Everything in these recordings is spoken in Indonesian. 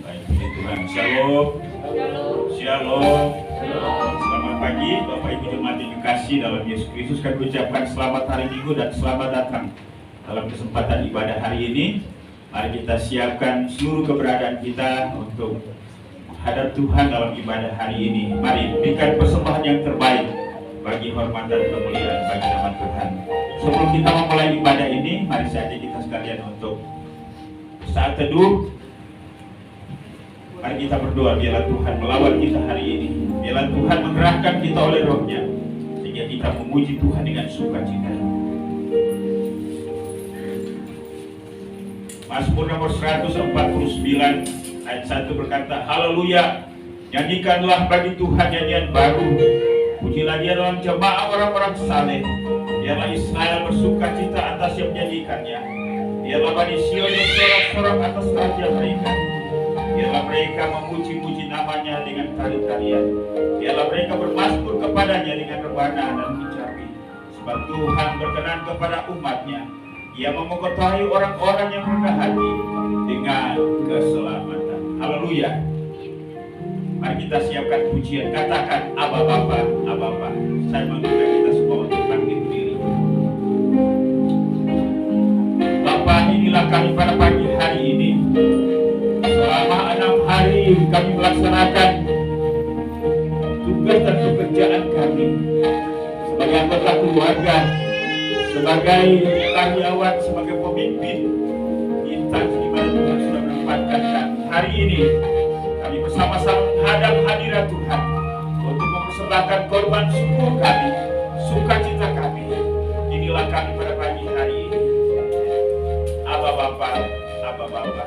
Baik, puji Tuhan. Shalom. Shalom. Selamat pagi Bapak Ibu jemaat yang dikasihi dalam Yesus Kristus. Kami ucapkan selamat hari Minggu dan selamat datang dalam kesempatan ibadah hari ini. Mari kita siapkan seluruh keberadaan kita untuk menghadap Tuhan dalam ibadah hari ini. Mari berikan persembahan yang terbaik bagi hormat dan kemuliaan bagi nama Tuhan. Sebelum kita memulai ibadah ini, mari saja kita sekalian untuk saat teduh. Mari kita berdoa, biarlah Tuhan melawat kita hari ini. Biarlah Tuhan menggerakkan kita oleh roh-Nya, sehingga kita memuji Tuhan dengan sukacita. Mazmur nomor 149 ayat 1 berkata, Haleluya, nyanyikanlah bagi Tuhan nyanyian baru, pujilah Dia dalam jemaah orang-orang saleh. Biarlah Israel bersukacita atas yang menyanyikannya. Biarlah Bani Sion bersorak-sorak atas raja mereka. Biarlah mereka memuji-muji namanya dengan tari-tarian. Biarlah mereka bermasmur kepadanya dengan rebana dan kecapi. Sebab Tuhan berkenan kepada umatnya. Ia memengetahui orang-orang yang rendah hati dengan keselamatan. Haleluya. Mari kita siapkan pujian. Katakan, Aba Bapa, Aba Bapa. Saya mengundang kita semua untuk bangkit berdiri. Bapa, inilah kami pada pagi hari ini. Selama 6 hari kami melaksanakan tugas dan pekerjaan kami sebagai anggota keluarga, sebagai karyawan, sebagai pemimpin instansi di mana Tuhan sudah menempatkan kami. Hari ini kami bersama-sama menghadap hadirat Tuhan untuk mempersembahkan korban syukur kami, sukacita kami. Inilah kami pada pagi hari ini. Aba Bapa, Aba Bapa.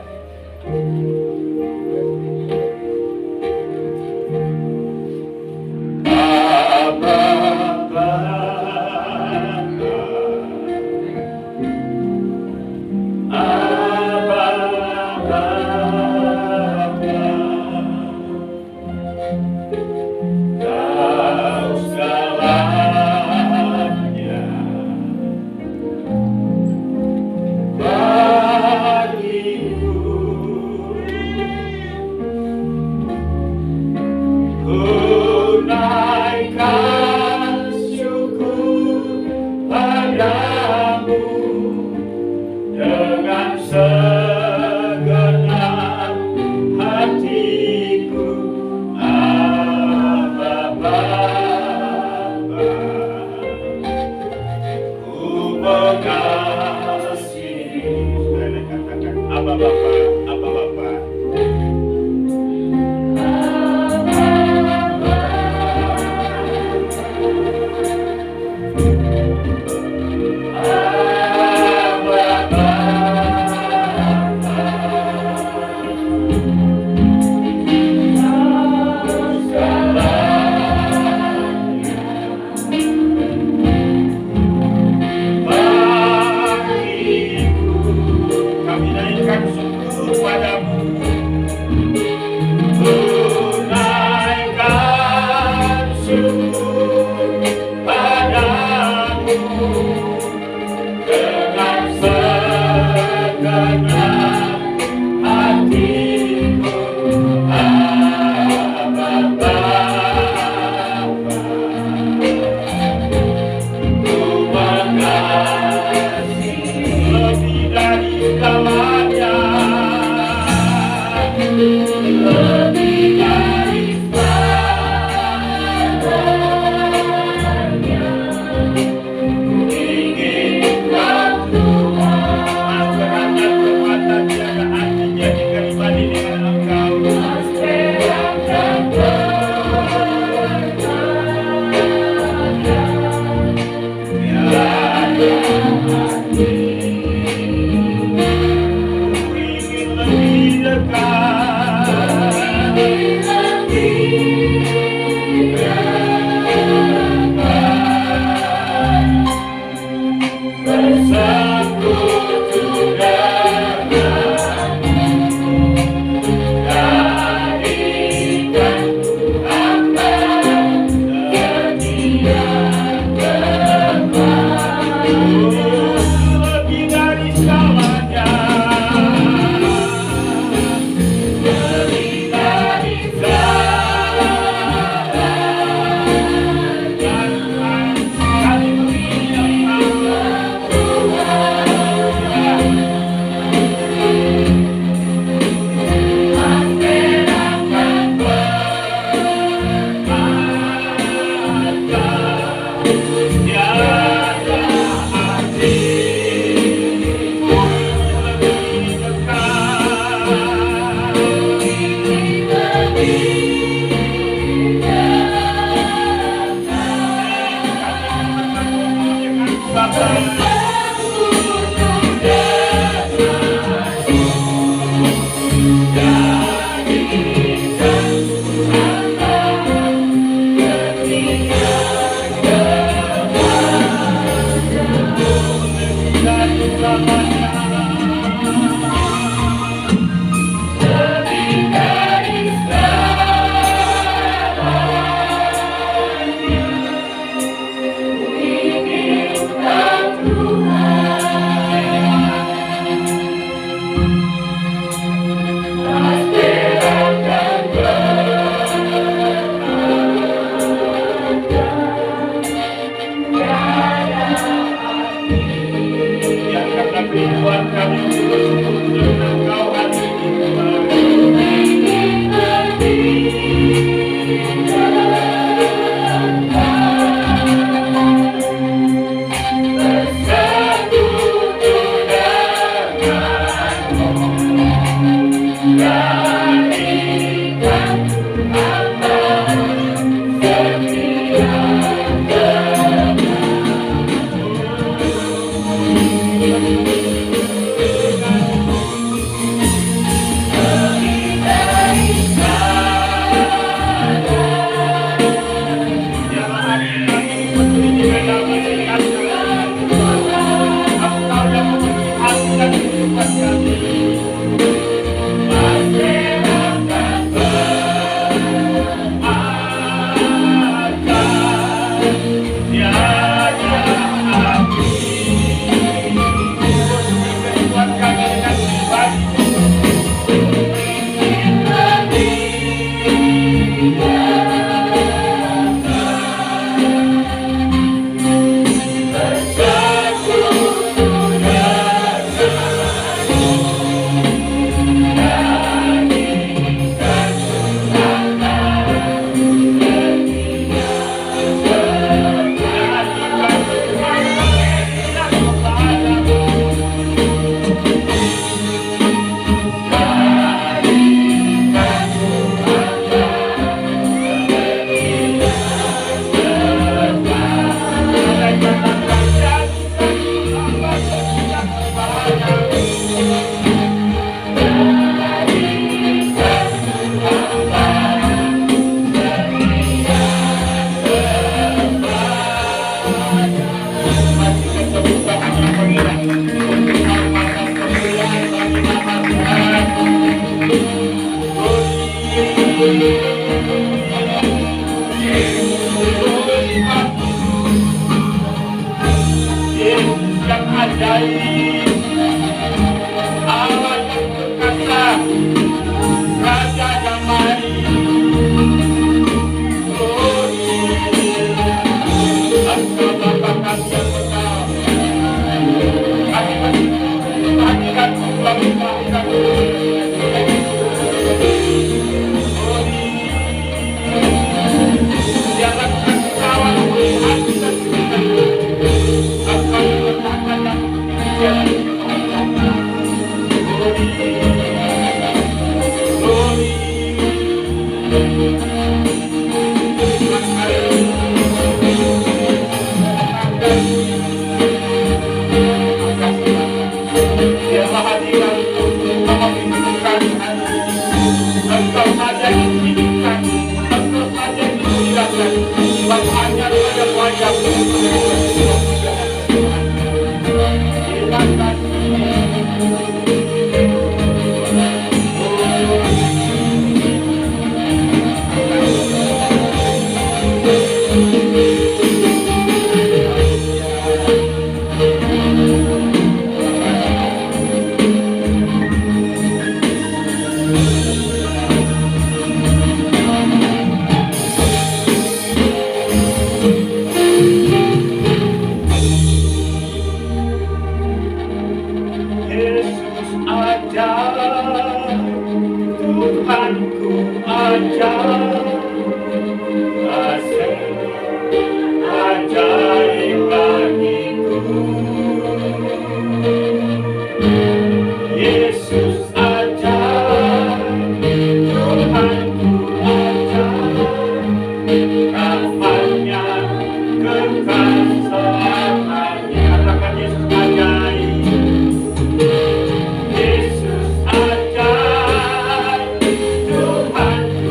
Tuhanku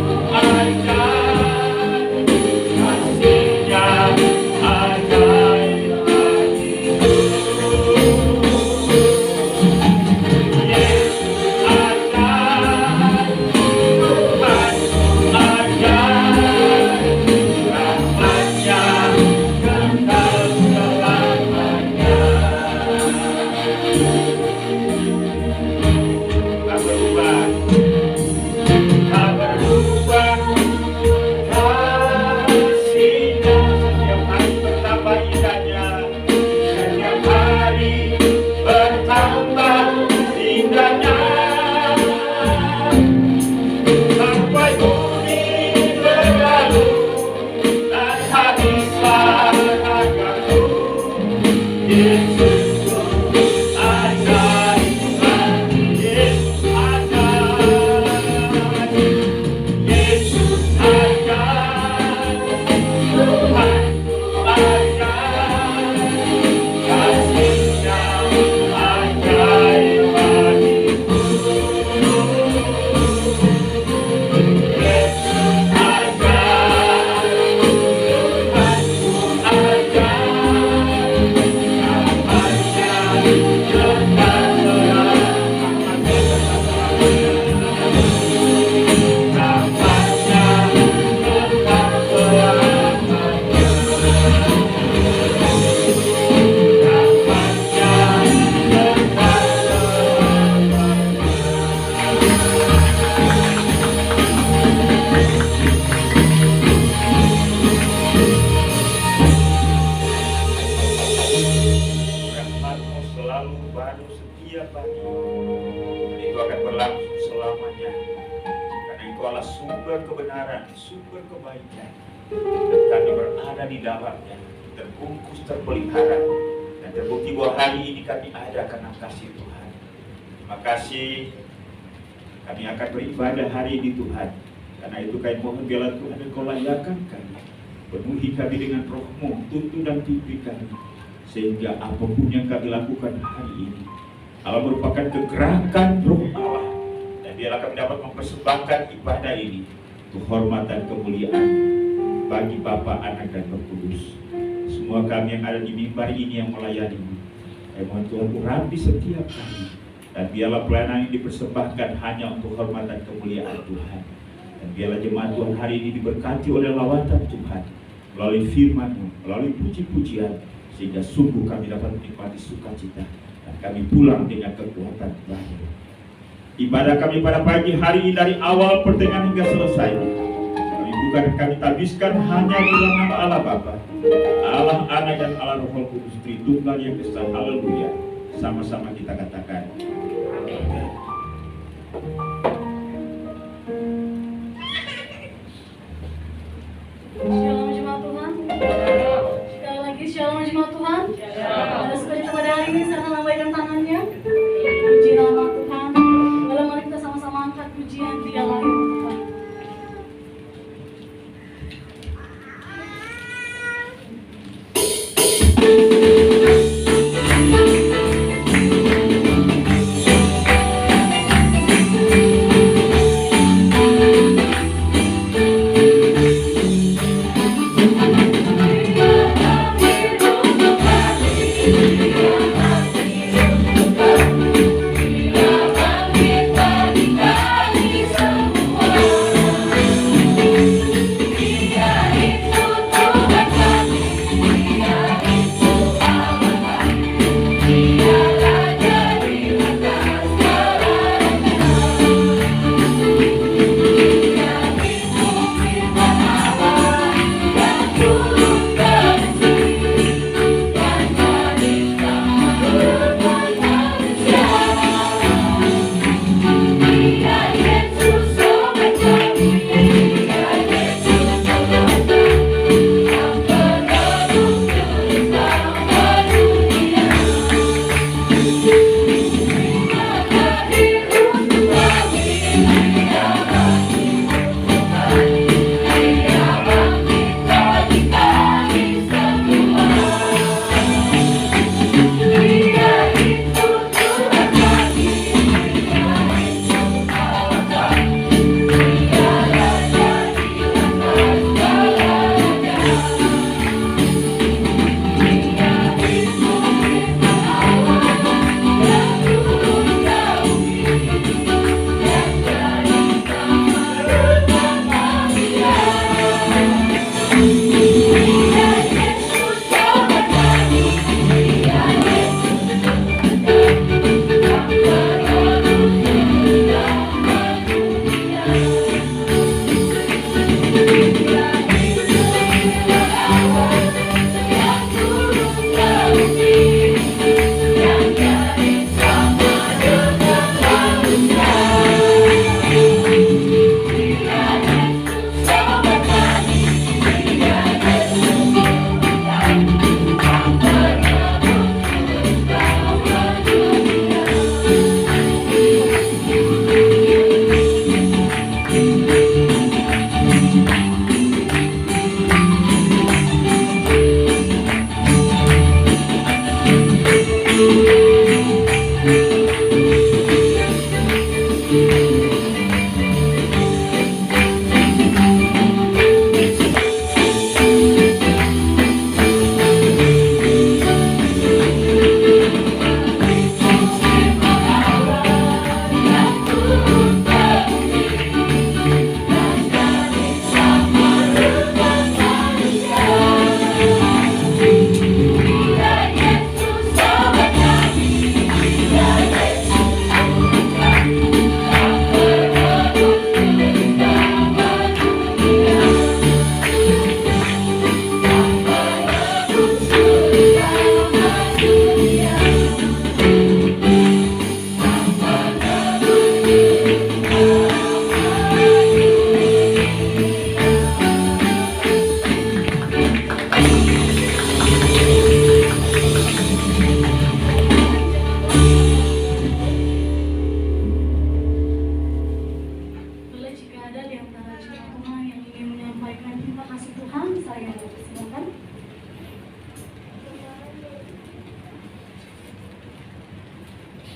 baru setiap pagi. Dan itu akan berlangsung selamanya. Karena itu adalah sumber kebenaran, sumber kebaikan. Dan kami berada di dalamnya, terbungkus, terpelihara. Dan terbukti bahwa hari ini kami ada karena kasih Tuhan. Terima kasih. Kami akan beribadah hari ini Tuhan. Karena itu kami mohon biarlah Tuhan Engkau layakan kami. Penuhi kami dengan roh-Mu, tuntun dan pimpin kami. Sehingga apapun yang kami lakukan hari ini Allah merupakan kegerakan roh Allah. Dan biarlah kami dapat mempersembahkan ibadah ini kehormatan kemuliaan bagi Bapa, Anak dan Roh Kudus. Semua kami yang ada di mimbar ini yang melayani, mohon Tuhan urapi setiap kami. Dan biarlah pelayanan ini dipersembahkan hanya untuk hormatan kemuliaan Tuhan. Dan biarlah jemaat Tuhan hari ini diberkati oleh lawatan Tuhan melalui firman-Mu, melalui puji-pujian, sehingga sungguh kami dapat menikmati sukacita dan kami pulang dengan kekuatan baru. Ibadah kami pada pagi hari ini dari awal pertengahan hingga selesai, kami bukan kami tabiskan hanya di dalam nama Allah Bapa, Allah Anak dan Allah Roh Kudus, Tritunggal yang Esa. Haleluya. Sama-sama kita katakan amin. Shalom jemaat Tuhan. Sekali lagi shalom jemaat Tuhan. Ada sukacita pada hari ini, silakan lambaikan tangannya. Puji nama Tuhan. Boleh mari kita sama-sama angkat pujian Dia layak Tuhan.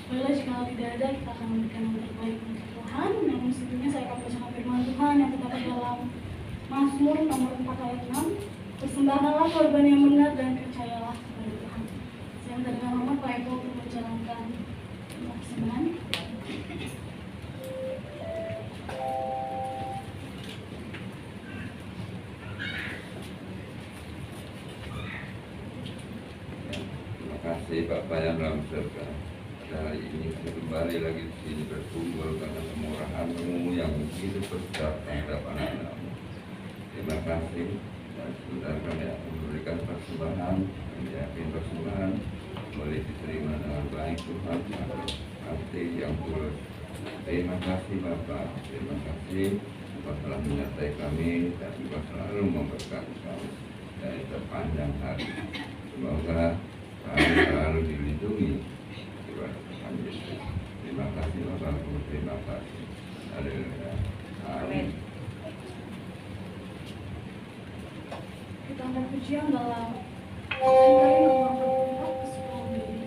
Baiklah, jika tidak ada, kita akan memberikan yang terbaik untuk Tuhan. Yang mestinya saya akan bacakan firman Tuhan yang terdapat dalam Mazmur nomor 4 ayat 6. Persembahkanlah korban yang benar dan percayalah kepada Tuhan. Saya minta dengan hormat Pak Eko untuk menjalankan persembahan. Terima kasih Bapak yang dalam surga. Pada hari ini saya kembali lagi di sini berkumpul karena kemurahan-Mu yang hidup besar terhadap anak-anak-Mu. Terima kasih dan saudara kami akan memberikan persembahan, kami yakin persembahan boleh diterima dengan baik Tuhan atas hati yang tulus. Terima kasih Bapak, terima kasih Bapak telah menyertai kami dan Bapak selalu memberkati kami dari sepanjang hari. Semoga kami selalu dilindungi oleh Tuhan Yesus. Terima kasih Bapakku, terima kasih. Haleluya. Amin. Kita angkat pujian dalam Angkari nomor 4 kesukaan diri.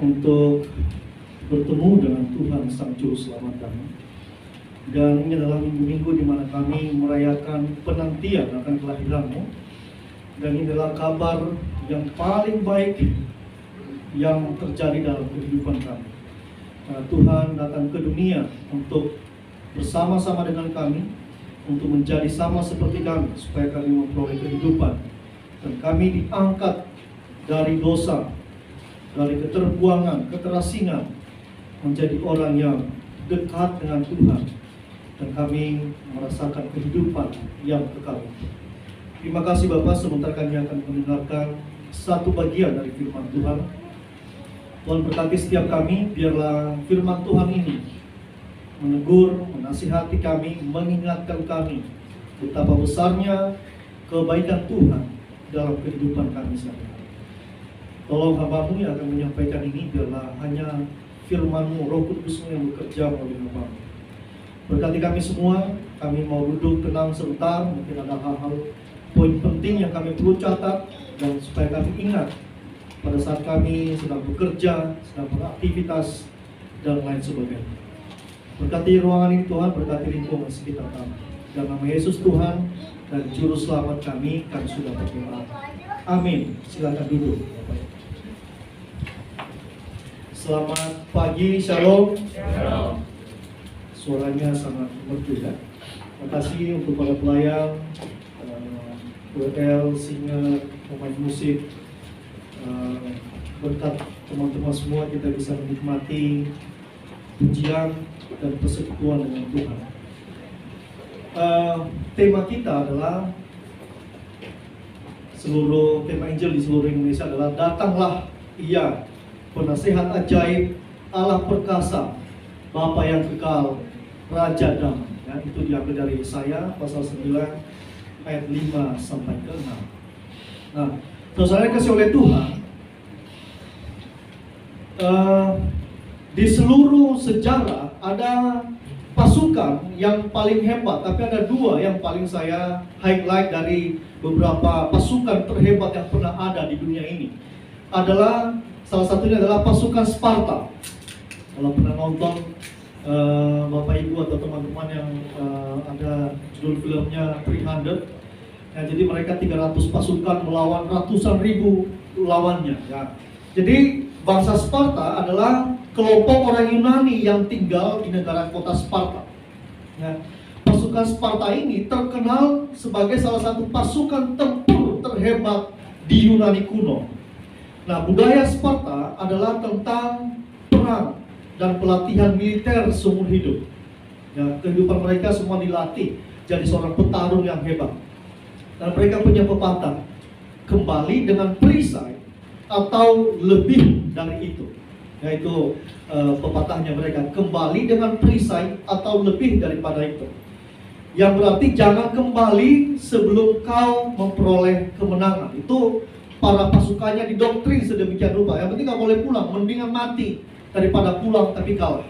untuk bertemu dengan Tuhan Sang Juru Selamat kami. Dan ini adalah minggu-minggu di mana kami merayakan penantian akan kelahiran-Mu. Dan ini adalah kabar yang paling baik yang terjadi dalam kehidupan kami. Tuhan datang ke dunia untuk bersama-sama dengan kami, untuk menjadi sama seperti kami, supaya kami memperoleh kehidupan. Dan kami diangkat dari dosa, dari keterbuangan, keterasingan, menjadi orang yang dekat dengan Tuhan. Dan kami merasakan kehidupan yang kekal. Terima kasih Bapak, sebentar kami akan mendengarkan satu bagian dari firman Tuhan. Tuhan berkati setiap kami, biarlah firman Tuhan ini menegur, menasihati kami, mengingatkan kami betapa besarnya kebaikan Tuhan dalam kehidupan kami sehari-hari. Tolong hamba-Mu yang akan menyampaikan ini, biarlah hanya firman-Mu, Roh Kudus-Mu yang bekerja melalui hamba-Mu. Berkati kami semua, kami mau duduk tenang sebentar, mungkin ada hal-hal poin penting yang kami perlu catat, dan supaya kami ingat pada saat kami sedang bekerja, sedang beraktivitas, dan lain sebagainya. Berkati ruangan ini Tuhan, berkati lingkungan sekitar kami. Dalam nama Yesus Tuhan dan Juru Selamat kami sudah berdoa. Amin. Silakan duduk. Selamat pagi, Shalom. Suaranya sangat merdu ya. Terima kasih untuk para pelayan, WL, singer, pemain musik. Berkat teman-teman semua kita bisa menikmati pujian dan persekutuan dengan Tuhan. Tema kita adalah tema Injil di seluruh Indonesia adalah Datanglah Ia, Penasehat Ajaib, Allah Perkasa, Bapa yang Kekal, Raja Damai. Ya, itu diambil dari Yesaya pasal 9 ayat 5 sampai ke 6. Nah, saudara kasih oleh Tuhan, di seluruh sejarah ada pasukan yang paling hebat, tapi ada dua yang paling saya highlight dari beberapa pasukan terhebat yang pernah ada di dunia ini. Salah satunya adalah pasukan Sparta. Kalau pernah nonton Bapak Ibu atau teman-teman yang ada judul filmnya 300, ya, jadi mereka 300 pasukan melawan ratusan ribu lawannya. Ya. Jadi bangsa Sparta adalah kelompok orang Yunani yang tinggal di negara kota Sparta. Ya. Pasukan Sparta ini terkenal sebagai salah satu pasukan tempur terhebat di Yunani kuno. Nah, budaya Sparta adalah tentang perang dan pelatihan militer seumur hidup. Ya, kehidupan mereka semua dilatih jadi seorang petarung yang hebat. Dan mereka punya pepatah, kembali dengan perisai atau lebih dari itu. Yaitu pepatahnya mereka, kembali dengan perisai atau lebih daripada itu. Yang berarti jangan kembali sebelum kau memperoleh kemenangan. Itu para pasukannya didoktrin sedemikian rupa. Yang penting gak boleh pulang, mendingan mati daripada pulang tapi kalah.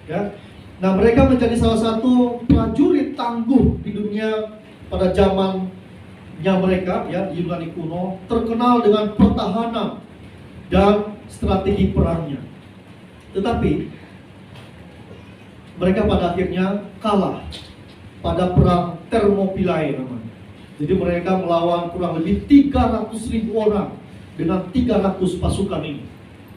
Ya. Nah, mereka menjadi salah satu prajurit tangguh di dunia pada zamannya mereka, ya, di Yunani kuno, terkenal dengan pertahanan dan strategi perangnya. Tetapi mereka pada akhirnya kalah pada perang Thermopylae namanya. Jadi mereka melawan kurang lebih 300.000 orang dengan 300 pasukan ini.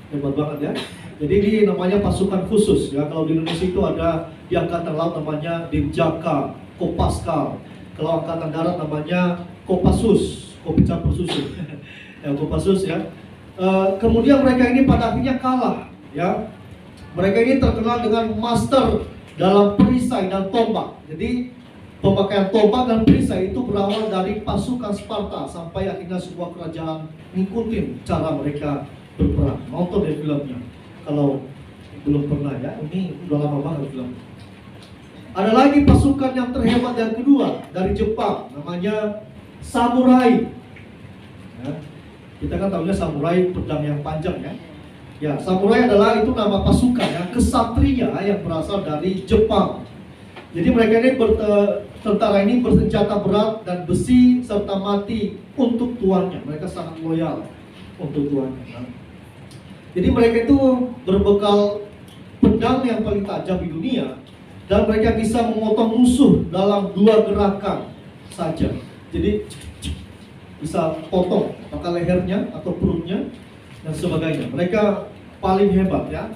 Hebat banget ya. Jadi ini namanya pasukan khusus ya. Kalau di Indonesia itu ada di Angkatan Laut namanya Denjaka, Kopaskal. Kalau Angkatan Darat namanya Kopassus, kopi campur susu. Ya, Kopassus ya. Kemudian mereka ini pada akhirnya kalah ya. Mereka ini terkenal dengan master dalam perisai dan tombak. Jadi pemakaian tombak dan perisai itu berawal dari pasukan Sparta sampai akhirnya sebuah kerajaan ngikutin cara mereka berperang. Nonton deh filmnya kalau belum pernah ya, ini udah lama banget film. Ada lagi pasukan yang terhebat yang kedua dari Jepang, namanya samurai. Ya, kita kan tahunya samurai pedang yang panjang ya. Ya, samurai adalah itu nama pasukan ya, kesatria yang berasal dari Jepang. Jadi mereka ini tentara ini bersenjata berat dan besi serta mati untuk tuannya. Mereka sangat loyal untuk tuannya. Jadi mereka itu berbekal pedang yang paling tajam di dunia, dan mereka bisa memotong musuh dalam 2 gerakan saja. Jadi bisa potong apakah lehernya atau perutnya dan sebagainya. Mereka paling hebat ya.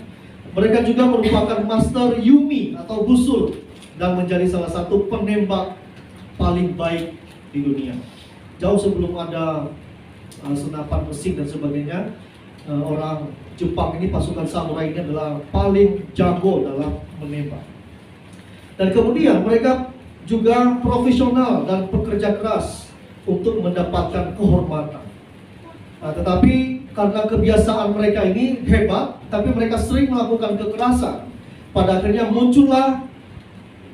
Mereka juga merupakan master Yumi atau busur dan menjadi salah satu penembak paling baik di dunia. Jauh sebelum ada senapan mesin dan sebagainya, orang Jepang ini, pasukan samurai ini adalah paling jago dalam menembak. Dan kemudian mereka juga profesional dan pekerja keras untuk mendapatkan kehormatan. Nah, tetapi karena kebiasaan mereka ini hebat, tapi mereka sering melakukan kekerasan. Pada akhirnya muncullah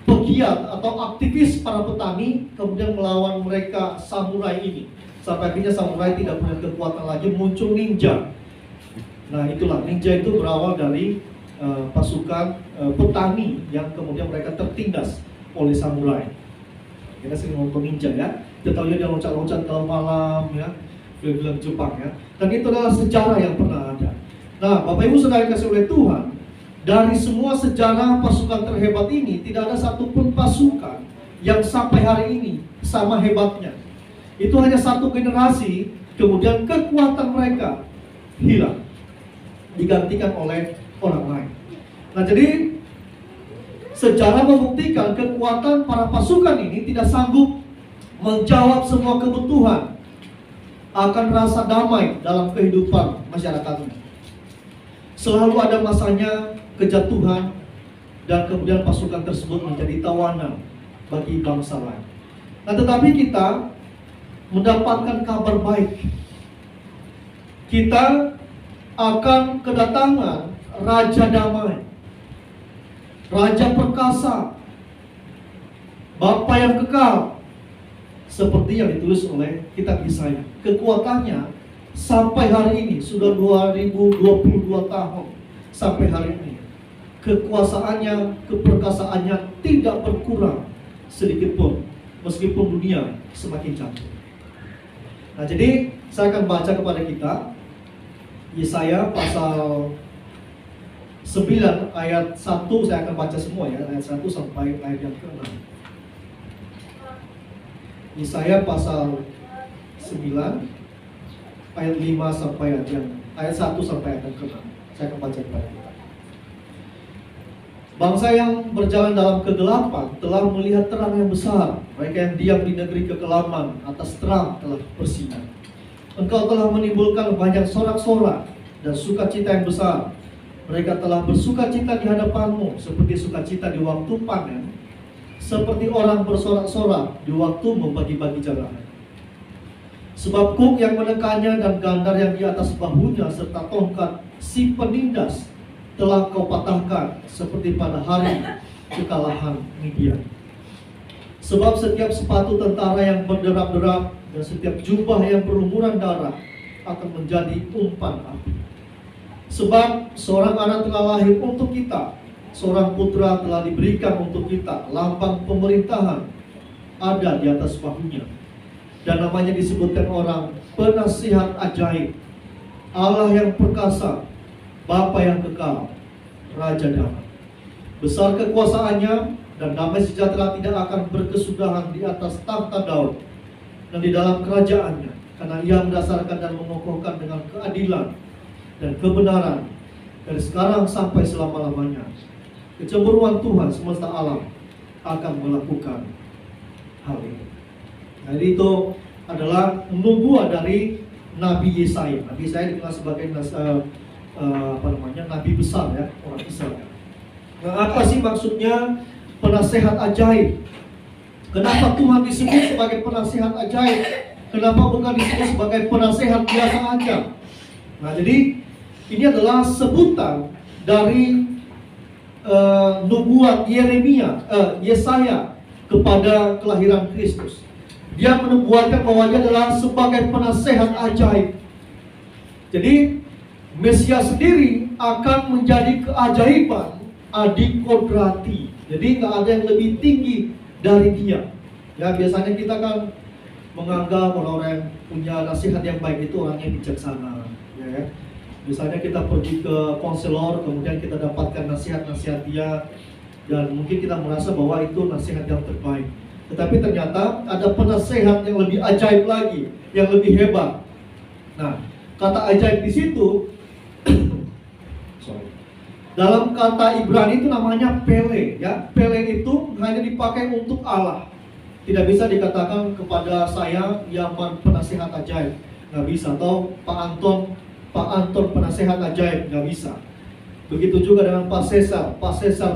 pegiat atau aktivis para petani kemudian melawan mereka samurai ini. Sampai akhirnya samurai tidak punya kekuatan lagi, muncul ninja. Nah itulah, ninja itu berawal dari pasukan petani yang kemudian mereka tertindas oleh samurai. Kita sering nonton ninja ya, kita tahu dia loncat-loncat dalam malam ya, film-film Jepang ya. Dan itu adalah sejarah yang pernah ada. Nah Bapak Ibu Saudara kasih oleh Tuhan, dari semua sejarah pasukan terhebat ini, tidak ada satupun pasukan yang sampai hari ini sama hebatnya. Itu hanya satu generasi, kemudian kekuatan mereka hilang, digantikan oleh orang lain. Nah jadi sejarah membuktikan kekuatan para pasukan ini tidak sanggup menjawab semua kebutuhan akan rasa damai dalam kehidupan masyarakatnya. Selalu ada masanya kejatuhan, dan kemudian pasukan tersebut menjadi tawanan bagi bangsa lain. Nah tetapi kita mendapatkan kabar baik. Kita akan kedatangan Raja Damai, Raja Perkasa, Bapa yang kekal, seperti yang ditulis oleh kitab Yesaya. Kekuatannya sampai hari ini sudah 2022 tahun sampai hari ini. Kekuasaannya, keperkasaannya tidak berkurang sedikit pun, meskipun dunia semakin jatuh. Nah jadi saya akan baca kepada kita Yesaya pasal 9 ayat 1, saya akan baca semua ya, ayat 1 sampai ayat yang ke-6. Yesaya pasal 9 ayat 5 sampai ayat 1 sampai ayat yang ke-6. Saya akan baca kepada kita. Bangsa yang berjalan dalam kegelapan telah melihat terang yang besar. Mereka yang diam di negeri kekelaman atas terang telah bersinar. Engkau telah menimbulkan banyak sorak-sorak dan sukacita yang besar. Mereka telah bersukacita di hadapanmu seperti sukacita di waktu panen, seperti orang bersorak-sorak di waktu membagi-bagi jarahan. Sebab kuk yang menekannya dan gandar yang di atas bahunya serta tongkat si penindas telah kau patahkan seperti pada hari kekalahan Midian. Sebab setiap sepatu tentara yang berderap-derap dan setiap jubah yang berlumuran darah akan menjadi umpan api. Sebab seorang anak telah lahir untuk kita, seorang putra telah diberikan untuk kita, lambang pemerintahan ada di atas bahunya. Dan namanya disebutkan orang penasihat ajaib, Allah yang perkasa, Bapa yang kekal, Raja damai. Besar kekuasaannya dan damai sejahtera tidak akan berkesudahan di atas tahta Daud dan di dalam kerajaannya, karena ia mendasarkan dan mengokohkan dengan keadilan dan kebenaran dari sekarang sampai selama-lamanya. Kecemburuan Tuhan semesta alam akan melakukan hal ini. Jadi itu adalah nubuat dari Nabi Yesaya. Nabi Yesaya dikenal sebagai nabi besar ya, orang Israel. Nah, apa sih maksudnya penasehat ajaib? Kenapa Tuhan disebut sebagai penasehat ajaib? Kenapa bukan disebut sebagai penasehat biasa aja? Nah, jadi ini adalah sebutan dari nubuat Yesaya kepada kelahiran Kristus. Dia menubuatkan bahwa dia adalah sebagai penasehat ajaib. Jadi Mesias sendiri akan menjadi keajaiban adikodrati. Jadi nggak ada yang lebih tinggi dari dia. Ya biasanya kita kan menganggap orang yang punya nasihat yang baik itu orangnya bijaksana, ya. Misalnya kita pergi ke konselor, kemudian kita dapatkan nasihat-nasihat dia, dan mungkin kita merasa bahwa itu nasihat yang terbaik. Tetapi ternyata ada penasehat yang lebih ajaib lagi, yang lebih hebat. Nah, kata ajaib di situ, dalam kata Ibrani itu namanya pele, ya. Pele itu hanya dipakai untuk Allah. Tidak bisa dikatakan kepada saya Yaman penasehat ajaib, nggak bisa. Atau Pak Anton penasehat ajaib, nggak bisa. Begitu juga dengan Pak Cesar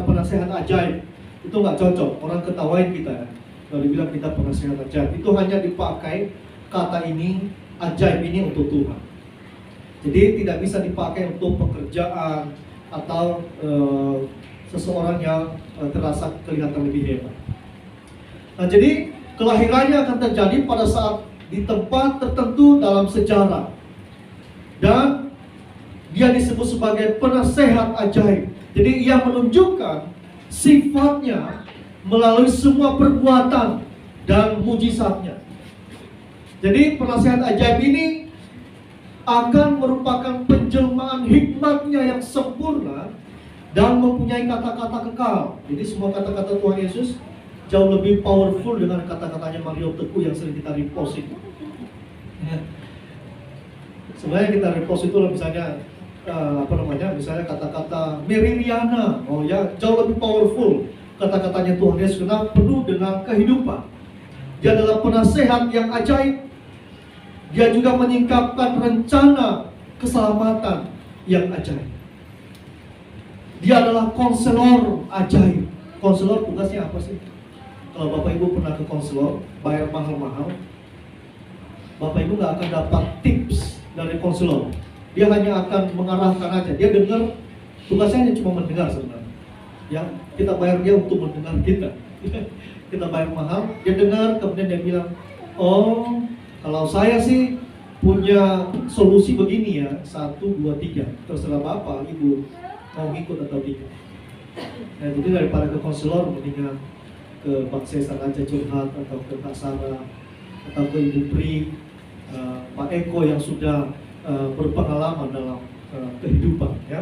penasehat ajaib, itu nggak cocok. Orang ketawain kita ya, kalau dibilang kita penasehat ajaib. Itu hanya dipakai kata ini, ajaib ini untuk Tuhan. Jadi tidak bisa dipakai untuk pekerjaan atau seseorang yang terasa kelihatan lebih hebat. Nah, jadi kelahirannya akan terjadi pada saat di tempat tertentu dalam sejarah, dan dia disebut sebagai penasehat ajaib. Jadi ia menunjukkan sifatnya melalui semua perbuatan dan mujizatnya. Jadi penasehat ajaib ini akan merupakan penjelmaan hikmatnya yang sempurna dan mempunyai kata-kata kekal. Jadi semua kata-kata Tuhan Yesus jauh lebih powerful dengan kata-katanya Mario Teguh yang sering kita repost itu. Sebenarnya kita repost itu misalnya misalnya kata-kata Mary Riana, jauh lebih powerful kata-katanya Tuhan Yesus karena penuh dengan kehidupan. Dia adalah penasehat yang ajaib. Dia juga menyingkapkan rencana keselamatan yang ajaib. Dia adalah konselor ajaib. Konselor tugasnya apa sih? Kalau Bapak Ibu pernah ke konselor, bayar mahal-mahal, Bapak Ibu nggak akan dapat tips dari konselor. Dia hanya akan mengarahkan aja. Dia dengar, tugasnya hanya cuma mendengar sebenarnya. Ya, kita bayar dia untuk mendengar kita. Kita bayar mahal, dia dengar, kemudian dia bilang, oh, kalau saya sih punya solusi begini ya, 1, 2, 3. Terserah Bapak, Ibu mau ikut atau tidak. Nah, jadi daripada ke konselor, mendingan ke Pak Cesar aja curhat, atau ke Kak Sarah, atau ke Ibu Pri, Pak Eko yang sudah berpengalaman dalam kehidupan ya.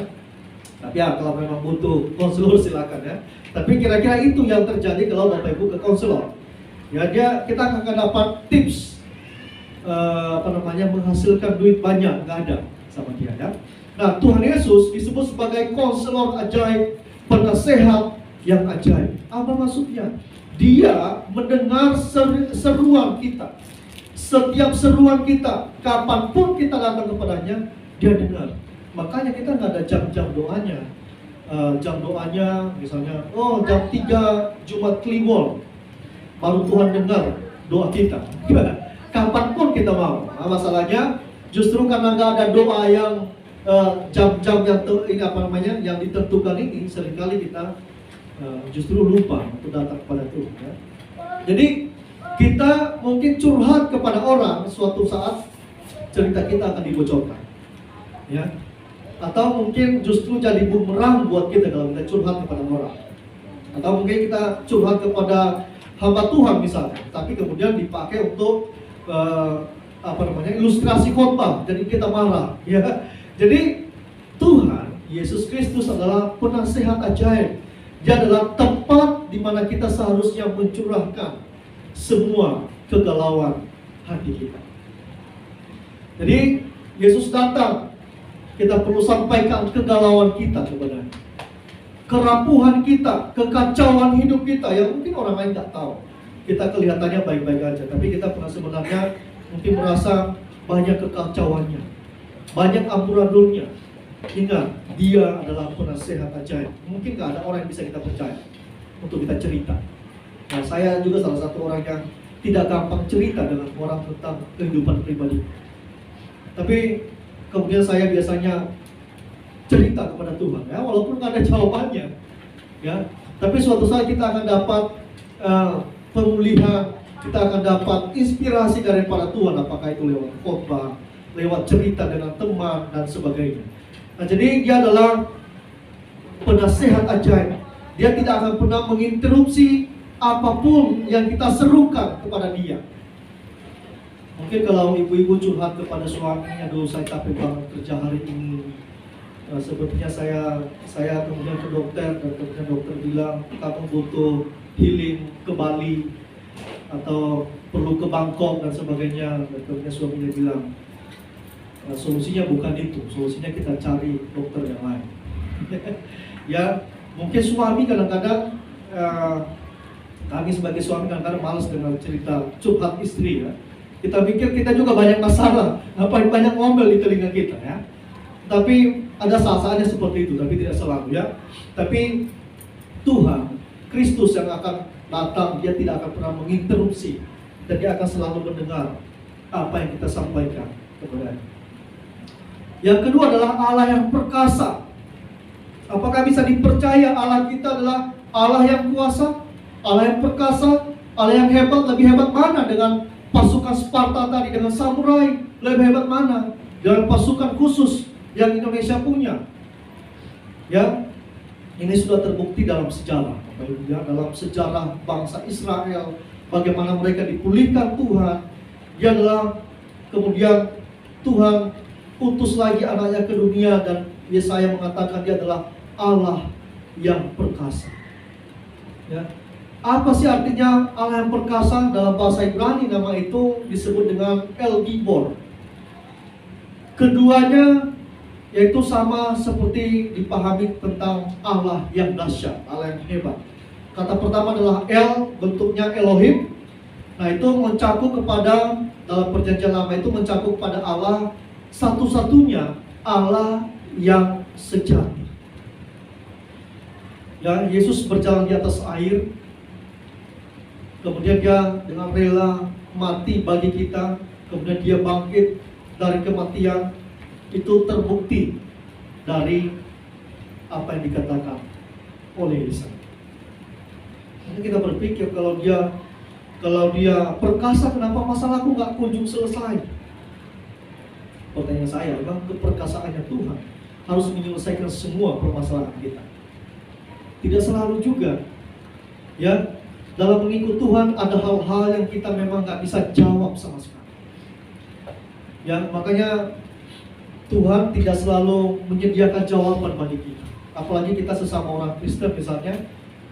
Tapi ya kalau memang butuh konselor silakan ya. Tapi kira-kira itu yang terjadi kalau Bapak Ibu ke konselor. Ya, kita akan dapat tips menghasilkan duit banyak, nggak ada sama dia ya. Nah, Tuhan Yesus disebut sebagai konselor ajaib, penasehat yang ajaib. Apa maksudnya? Dia mendengar seruan kita. Setiap seruan kita, kapanpun kita datang kepadanya, dia dengar. Makanya kita nggak ada jam-jam doanya. Jam doanya misalnya, jam 3 Jumat Kliwon, baru Tuhan dengar doa kita. Kapanpun kita mau. Nah, masalahnya justru karena nggak ada doa yang jam-jam yang ditentukan ini, seringkali kita justru lupa untuk datang kepada Tuhan ya. Jadi kita mungkin curhat kepada orang, suatu saat cerita kita akan dibocorkan ya. Atau mungkin justru jadi bumerang buat kita kalau kita curhat kepada orang. Atau mungkin kita curhat kepada hamba Tuhan misalnya, tapi kemudian dipakai untuk ilustrasi khotbah, jadi kita marah ya. Jadi Tuhan Yesus Kristus adalah penasehat ajaib. Dia adalah tempat di mana kita seharusnya mencurahkan semua kegalauan hati kita. Jadi Yesus datang, kita perlu sampaikan kegalauan kita kepadanya, kerapuhan kita, kekacauan hidup kita yang mungkin orang lain tidak tahu. Kita kelihatannya baik-baik aja, tapi kita pernah sebenarnya mungkin merasa banyak kekacauannya, banyak amburadulnya. Ingat, dia adalah penasehat ajaib. Mungkin gak ada orang yang bisa kita percaya untuk kita cerita. Nah, saya juga salah satu orang yang tidak gampang cerita dengan orang tentang kehidupan pribadi. Tapi kemudian saya biasanya cerita kepada Tuhan, ya, walaupun gak ada jawabannya, ya. Tapi suatu saat kita akan dapat pemulihan, kita akan dapat inspirasi daripada Tuhan, apakah itu lewat khotbah, lewat cerita dengan teman dan sebagainya. Nah, jadi dia adalah penasehat ajaib. Dia tidak akan pernah menginterupsi apapun yang kita serukan kepada dia. Mungkin kalau ibu-ibu curhat kepada suaminya, aduh saya capek banget kerja hari ini. Sepertinya saya kemudian ke dokter, dan kemudian dokter bilang kamu butuh healing ke Bali atau perlu ke Bangkok dan sebagainya. Dan kemudian suaminya bilang solusinya bukan itu, solusinya kita cari dokter yang lain. Ya, mungkin suami kadang-kadang kami sebagai suami kadang-kadang malas dengan cerita curhat istri ya. Kita pikir kita juga banyak masalah, ngapain banyak ngomel di telinga kita ya. Tapi ada saat-saatnya seperti itu, tapi tidak selalu ya. Tapi Tuhan, Kristus yang akan datang, dia tidak akan pernah menginterupsi, dan dia akan selalu mendengar apa yang kita sampaikan kepadanya. Yang kedua adalah Allah yang perkasa. Apakah bisa dipercaya Allah kita adalah Allah yang kuasa, Allah yang perkasa, Allah yang hebat? Lebih hebat mana dengan pasukan Sparta tadi, dengan samurai? Lebih hebat mana dengan pasukan khusus yang Indonesia punya? Ya, ini sudah terbukti dalam sejarah, ya, dalam sejarah bangsa Israel, bagaimana mereka dipulihkan Tuhan. Dia adalah kemudian Tuhan utus lagi anaknya ke dunia, dan Yesaya mengatakan dia adalah Allah yang perkasa. Ya. Apa sih artinya Allah yang perkasa? Dalam bahasa Ibrani nama itu disebut dengan El Gibor. Keduanya yaitu sama seperti dipahami tentang Allah yang dahsyat, Allah yang hebat. Kata pertama adalah El, bentuknya Elohim. Nah itu mencakup kepada, dalam perjanjian lama itu mencakup pada Allah satu-satunya, Allah yang sejati. Ya, Yesus berjalan di atas air, kemudian dia dengan rela mati bagi kita, kemudian dia bangkit dari kematian. Itu terbukti dari apa yang dikatakan oleh Yesaya. Jadi kita berpikir kalau dia perkasa, kenapa masalahku nggak kunjung selesai? Pertanyaan saya, memang keperkasaannya Tuhan harus menyelesaikan semua permasalahan kita. Tidak selalu juga. Ya, dalam mengikut Tuhan ada hal-hal yang kita memang nggak bisa jawab sama sekali. Ya, makanya Tuhan tidak selalu menyediakan jawaban bagi kita. Apalagi kita sesama orang Kristen misalnya,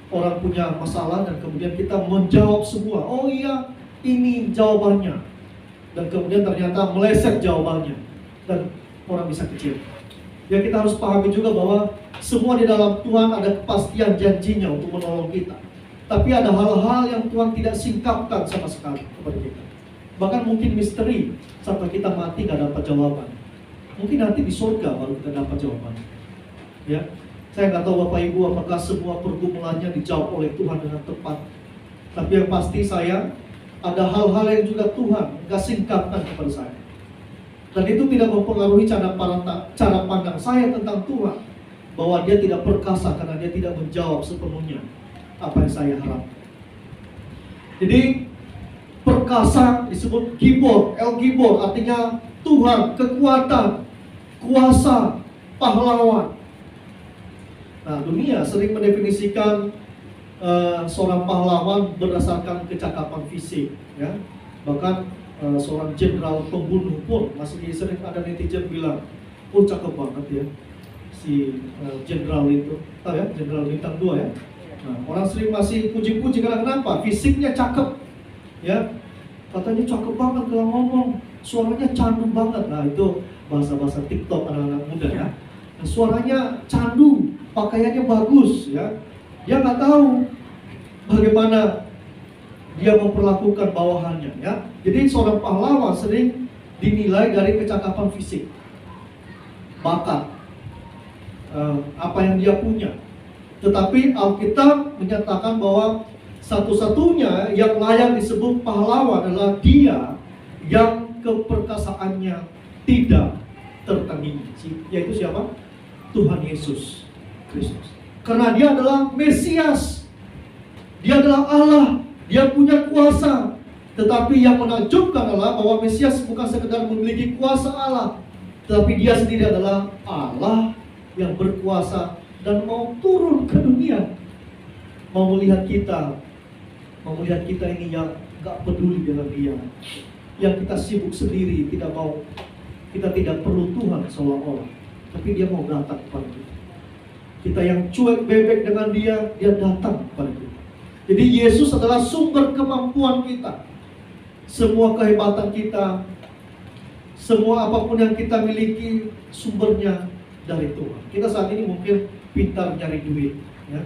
orang punya masalah dan kemudian kita menjawab semua. Oh iya, ini jawabannya. Dan kemudian ternyata meleset jawabannya, dan orang bisa kecil. Ya, kita harus pahami juga bahwa semua di dalam Tuhan ada kepastian janjinya untuk menolong kita. Tapi ada hal-hal yang Tuhan tidak singkapkan sama sekali kepada kita. Bahkan mungkin misteri, sampai kita mati gak dapat jawaban. Mungkin nanti di surga baru kita dapat jawaban. Ya, saya nggak tahu Bapak Ibu apakah semua pergumulannya dijawab oleh Tuhan dengan tepat. Tapi yang pasti saya, ada hal-hal yang juga Tuhan nggak singkapkan kepada saya. Dan itu tidak mempengaruhi cara pandang saya tentang Tuhan, bahwa dia tidak perkasa karena dia tidak menjawab sepenuhnya apa yang saya harapkan. Jadi perkasa disebut Gibor, El Gibor, artinya Tuhan, kekuatan, kuasa, pahlawan. Nah, dunia sering mendefinisikan seorang pahlawan berdasarkan kecakapan fisik, ya. Bahkan seorang jenderal pembunuh pun masih sering ada netizen bilang, oh cakep banget ya si jenderal itu, tahu ya, jenderal bintang 2 ya. Nah, orang sering masih puji-puji karena kenapa? Fisiknya cakep, ya. Katanya cakep banget kalau ngomong, suaranya candu banget. Nah itu bahasa-bahasa TikTok anak-anak muda ya. Nah, suaranya candu, pakaiannya bagus ya. Dia nggak tahu bagaimana dia memperlakukan bawahannya ya. Jadi seorang pahlawan sering dinilai dari kecakapan fisik, bakat, apa yang dia punya. Tetapi Alkitab menyatakan bahwa satu-satunya yang layak disebut pahlawan adalah dia yang keperkasaannya tidak tertandingi, yaitu siapa? Tuhan Yesus Kristus. Karena dia adalah Mesias, dia adalah Allah, dia punya kuasa. Tetapi yang menakjubkan adalah bahwa Mesias bukan sekedar memiliki kuasa Allah, tetapi dia sendiri adalah Allah yang berkuasa dan mau turun ke dunia, mau melihat kita ini yang gak peduli dengan dia, yang kita sibuk sendiri, kita tidak perlu Tuhan seolah-olah, tapi dia mau datang kepada kita. Kita yang cuek bebek dengan dia datang kepada kita. Jadi Yesus adalah sumber kemampuan kita. Semua kehebatan kita, semua apapun yang kita miliki, sumbernya dari Tuhan. Kita saat ini mungkin pintar nyari duit, ya.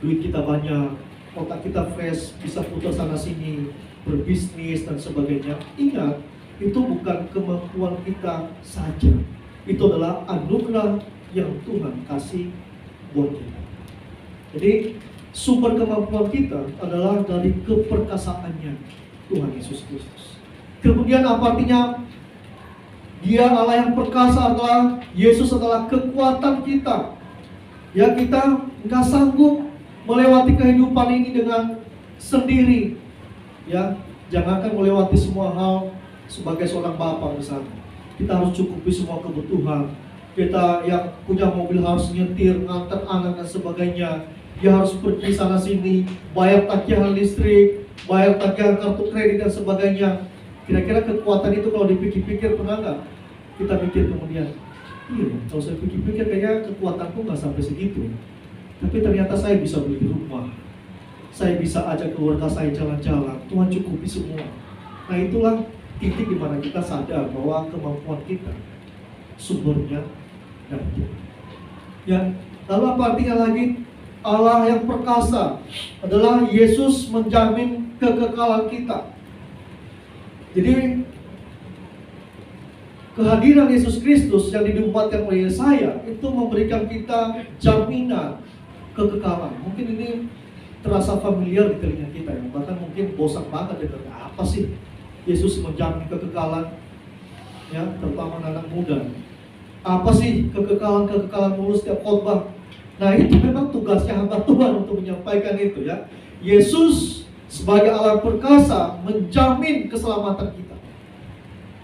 Duit kita banyak, otak kita fresh, bisa putar sana sini, berbisnis dan sebagainya. Ingat, itu bukan kemampuan kita saja. Itu adalah anugerah yang Tuhan kasih buat kita. Jadi sumber kemampuan kita adalah dari keperkasaannya Tuhan Yesus Kristus. Kemudian apa artinya? Dia Allah yang perkasa adalah, Yesus adalah kekuatan kita. Ya, kita nggak sanggup melewati kehidupan ini dengan sendiri. Ya, jangankan melewati semua hal sebagai seorang bapak misalnya. Kita harus cukupi semua kebutuhan. Kita yang punya mobil harus nyetir, ngantar anak dan sebagainya. Dia harus pergi sana sini, bayar tagihan listrik, bayar tagihan kartu kredit dan sebagainya. Kira-kira kekuatan itu kalau dipikir-pikir pernah nggak kita mikir kemudian, iya, kalau saya pikir-pikir kayaknya kekuatanku nggak sampai segitu. Tapi ternyata saya bisa beli rumah, saya bisa ajak keluarga saya jalan-jalan, Tuhan cukupi semua. Nah itulah titik di mana kita sadar bahwa kemampuan kita sumbernya dari Tuhan. Ya, lalu apa artinya lagi? Allah yang perkasa adalah Yesus menjamin kekekalan kita. Jadi kehadiran Yesus Kristus yang dinubuatkan oleh Yesaya itu memberikan kita jaminan kekekalan. Mungkin ini terasa familiar di telinga kita ya, bahkan mungkin bosan banget dengar apa sih Yesus menjamin kekekalan, ya, terutama anak muda. Apa sih kekekalan mulu setiap khotbah? Nah itu memang tugasnya hamba Tuhan untuk menyampaikan itu ya. Yesus sebagai Allah perkasa menjamin keselamatan kita.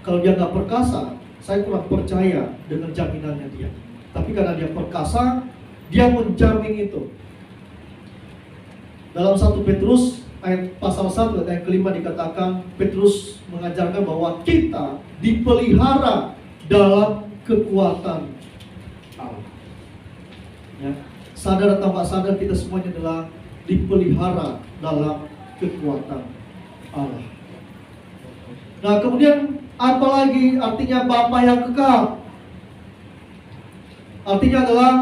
Kalau dia nggak perkasa, saya kurang percaya dengan jaminannya dia. Tapi karena dia perkasa, dia menjamin itu. Dalam 1 Petrus ayat pasal 1 ayat kelima dikatakan, Petrus mengajarkan bahwa kita dipelihara dalam kekuatan Allah. Ya, sadar atau tak sadar kita semuanya adalah dipelihara dalam kekuatan Allah. Nah kemudian apa lagi artinya Bapa yang kekal? Artinya adalah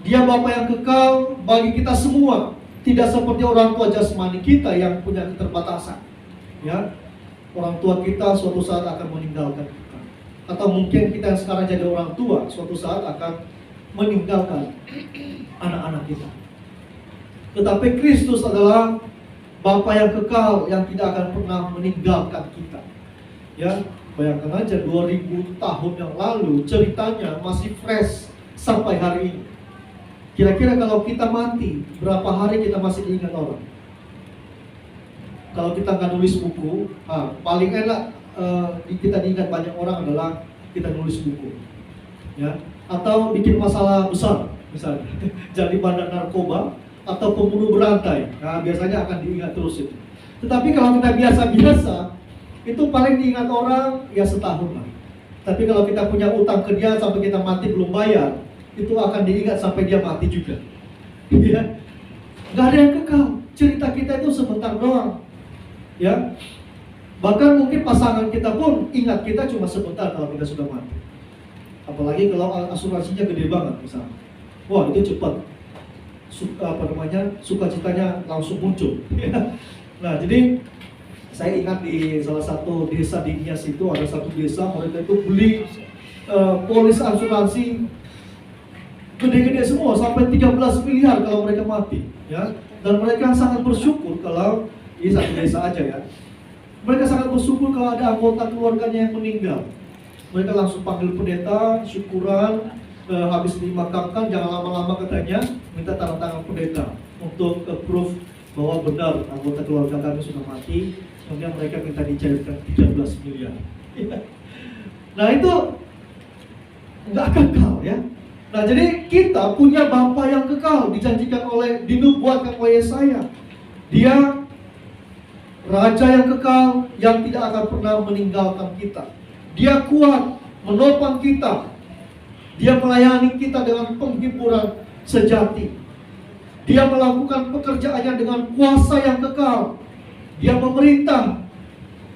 dia Bapa yang kekal bagi kita semua. Tidak seperti orang tua jasmani kita yang punya keterbatasan. Ya, orang tua kita suatu saat akan meninggalkan kita. Atau mungkin kita yang sekarang jadi orang tua suatu saat akan meninggalkan anak-anak kita. Tetapi Kristus adalah Bapa yang kekal yang tidak akan pernah meninggalkan kita. Ya, bayangkan aja 2000 tahun yang lalu ceritanya masih fresh sampai hari ini. Kira-kira kalau kita mati, berapa hari kita masih diingat orang? Kalau kita nggak nulis buku, paling enak kita diingat banyak orang adalah kita nulis buku. Ya, atau bikin masalah besar, misalnya jadi bandar narkoba atau pembunuh berantai. Nah, biasanya akan diingat terus itu. Tetapi kalau kita biasa-biasa, itu paling diingat orang ya setahun lah. Tapi kalau kita punya utang ke dia sampai kita mati belum bayar, itu akan diingat sampai dia mati juga. Ya, nggak ada yang kekal. Cerita kita itu sebentar doang. Ya, bahkan mungkin pasangan kita pun ingat kita cuma sebentar kalau kita sudah mati. Apalagi kalau asuransinya gede banget misalnya. Wah itu cepat. Sukacitanya langsung muncul. Nah jadi saya ingat di salah satu desa di Nias itu ada satu desa mereka itu beli polis asuransi gede-gede semua sampai 13 miliar kalau mereka mati, ya. Dan mereka sangat bersyukur kalau ini satu desa aja ya. Mereka sangat bersyukur kalau ada anggota keluarganya yang meninggal. Mereka langsung panggil pendeta, syukuran, habis dimakamkan jangan lama-lama katanya, minta tanda tangan pendeta untuk proof bahwa benar anggota keluarga kami sudah mati. Kemudian mereka minta dicairkan 13 miliar. Nah itu nggak kekal ya. Nah jadi kita punya Bapa yang kekal dijanjikan dinubuatkan oleh Yesaya. Dia Raja yang kekal, yang tidak akan pernah meninggalkan kita. Dia kuat menopang kita. Dia melayani kita dengan penghiburan sejati. Dia melakukan pekerjaannya dengan kuasa yang kekal. Dia memerintah,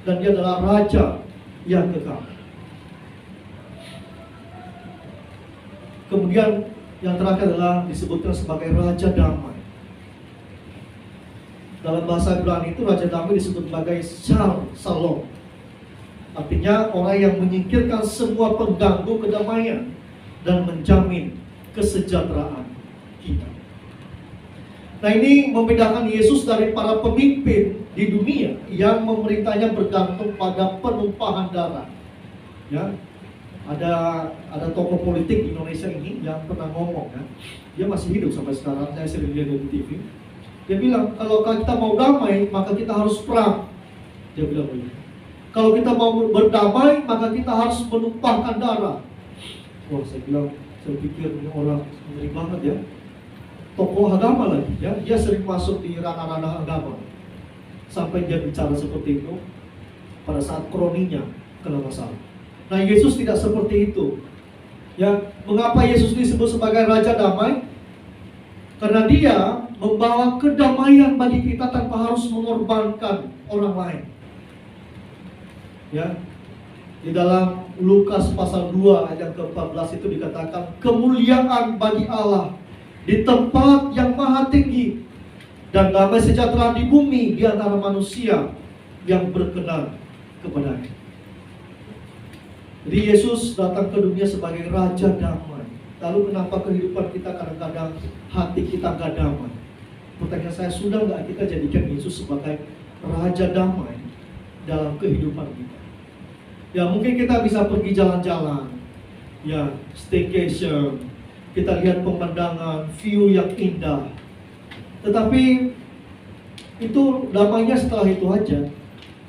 dan dia adalah Raja yang kekal. Kemudian yang terakhir adalah disebutkan sebagai Raja Damai. Dalam bahasa Ibrani itu Raja Damai disebut sebagai Shalom. Artinya orang yang menyingkirkan semua pengganggu kedamaian dan menjamin kesejahteraan kita. Nah, ini membedakan Yesus dari para pemimpin di dunia yang memerintahnya bergantung pada penumpahan darah. Ya, ada tokoh politik di Indonesia ini yang pernah ngomong, ya. Dia masih hidup sampai sekarang. Saya sering lihat di TV. Dia bilang, kalau kita mau damai, maka kita harus perang. Dia bilang begitu. Kalau kita mau berdamai, maka kita harus menumpahkan darah. Wah, saya pikir ini orang ngeri banget, ya. Tokoh agama lagi, ya. Dia sering masuk di ranah-ranah agama. Sampai dia bicara seperti itu pada saat kroninya kena masalah. Nah, Yesus tidak seperti itu. Ya, mengapa Yesus disebut sebagai Raja Damai? Karena dia membawa kedamaian bagi kita tanpa harus mengorbankan orang lain. Ya, di dalam Lukas pasal 2 ayat ke-14 itu dikatakan, kemuliaan bagi Allah di tempat yang maha tinggi, dan damai sejahtera di bumi di antara manusia yang berkenan kepadanya. Jadi Yesus datang ke dunia sebagai Raja Damai. Lalu kenapa kehidupan kita kadang-kadang hati kita gak damai? Pertanyaan saya, sudah gak kita jadikan Yesus sebagai Raja Damai dalam kehidupan kita? Ya, mungkin kita bisa pergi jalan-jalan, ya, staycation, kita lihat pemandangan, view yang indah. Tetapi itu damainya setelah itu aja.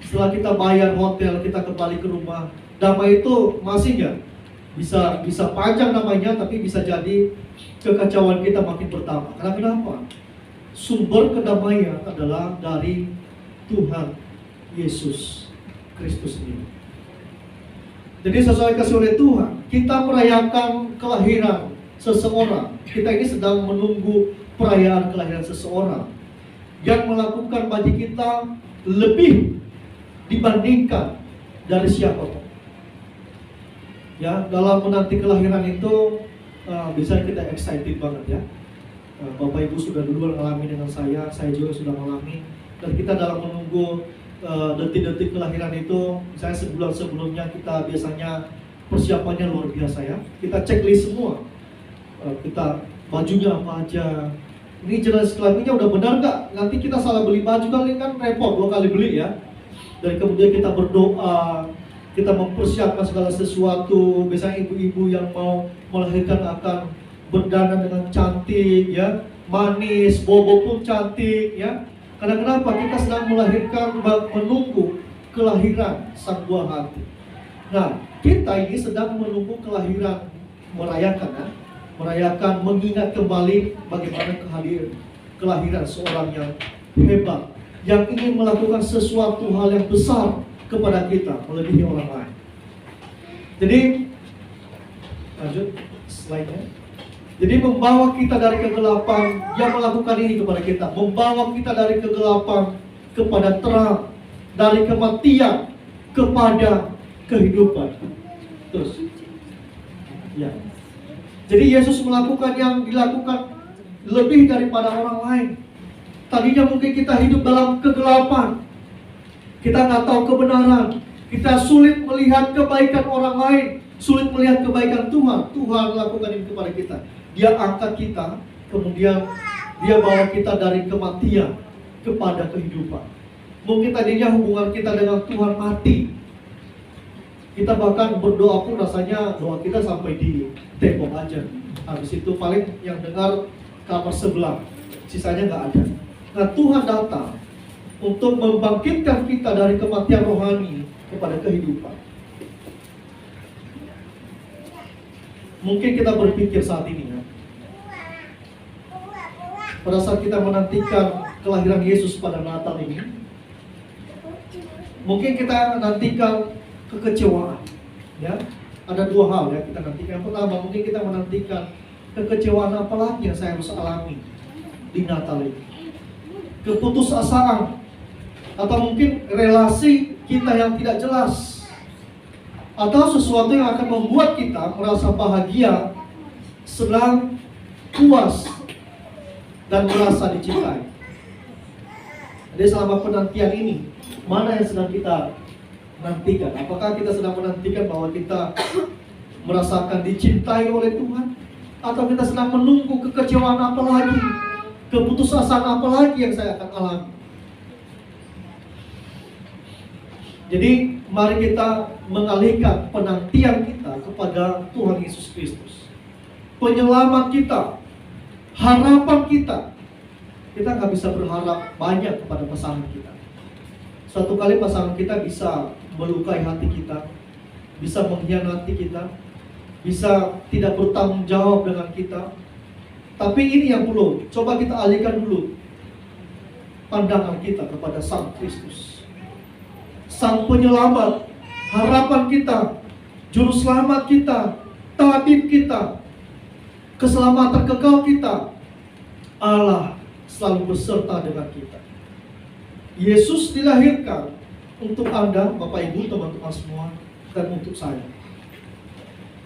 Setelah kita bayar hotel, kita kembali ke rumah, damai itu masih nggak? Bisa panjang namanya, tapi bisa jadi kekacauan kita makin bertambah. Karena kenapa? Sumber kedamaian adalah dari Tuhan Yesus Kristus sendiri. Jadi sesuai kasih oleh Tuhan, kita merayakan kelahiran seseorang. Kita ini sedang menunggu perayaan kelahiran seseorang yang melakukan bagi kita lebih dibandingkan dari siapapun. Ya, dalam menanti kelahiran itu bisa kita excited banget, ya. Bapak Ibu sudah duluan mengalami dengan saya juga sudah mengalami. Dan kita dalam menunggu detik-detik kelahiran itu, misalnya sebulan sebelumnya kita biasanya persiapannya luar biasa, ya. Kita checklist semua. Kita bajunya apa aja. Ini jenis kelaminnya udah benar nggak? Nanti kita salah beli baju kali kan repot 2 kali beli, ya. Dan kemudian kita berdoa, kita mempersiapkan segala sesuatu. Biasanya ibu-ibu yang mau melahirkan akan berdandan dengan cantik, ya, manis, bobo pun cantik, ya. Karena kenapa? Kita sedang melahirkan, menunggu kelahiran sang buah hati. Nah, kita ini sedang menunggu kelahiran, merayakan, ya. Merayakan, mengingat kembali bagaimana kelahiran seorang yang hebat, yang ingin melakukan sesuatu hal yang besar kepada kita, melebihi orang lain. Jadi, lanjut slide-nya. Jadi membawa kita dari kegelapan, yang melakukan ini kepada kita, membawa kita dari kegelapan kepada terang, dari kematian kepada kehidupan. Terus, ya. Jadi Yesus melakukan yang dilakukan lebih daripada orang lain. Tadinya mungkin kita hidup dalam kegelapan, kita nggak tahu kebenaran, kita sulit melihat kebaikan orang lain, sulit melihat kebaikan Tuhan. Tuhan lakukan ini kepada kita. Dia angkat kita, kemudian dia bawa kita dari kematian kepada kehidupan. Mungkin tadinya hubungan kita dengan Tuhan mati. Kita bahkan berdoa pun rasanya doa kita sampai di tembok aja. Habis itu paling yang dengar kamar sebelah, sisanya nggak ada. Nah, Tuhan datang untuk membangkitkan kita dari kematian rohani kepada kehidupan. Mungkin kita berpikir saat ini, ya, pada saat kita menantikan kelahiran Yesus pada Natal ini, mungkin kita nantikan kekecewaan. Ya, ada dua hal ya kita nantikan. Yang pertama, mungkin kita menantikan kekecewaan apa lagi yang saya harus alami di Natal ini. Keputusasaan, atau mungkin relasi kita yang tidak jelas, atau sesuatu yang akan membuat kita merasa bahagia, senang, puas, dan merasa dicintai. Jadi selama penantian ini, mana yang sedang kita nantikan? Apakah kita sedang menantikan bahwa kita merasakan dicintai oleh Tuhan? Atau kita sedang menunggu kekecewaan apa lagi, keputusasaan apa lagi yang saya akan alami? Jadi mari kita mengalihkan penantian kita kepada Tuhan Yesus Kristus, penyelamat kita, harapan kita. Kita nggak bisa berharap banyak kepada pasangan kita. Suatu kali pasangan kita bisa melukai hati kita, bisa mengkhianati kita, bisa tidak bertanggung jawab dengan kita. Tapi ini yang perlu, coba kita alihkan dulu pandangan kita kepada Sang Kristus, Sang Penyelamat, harapan kita, Juru Selamat kita, Tabib kita, keselamatan kekal kita. Allah selalu beserta dengan kita. Yesus dilahirkan untuk Anda, Bapak Ibu, teman-teman semua, dan untuk saya.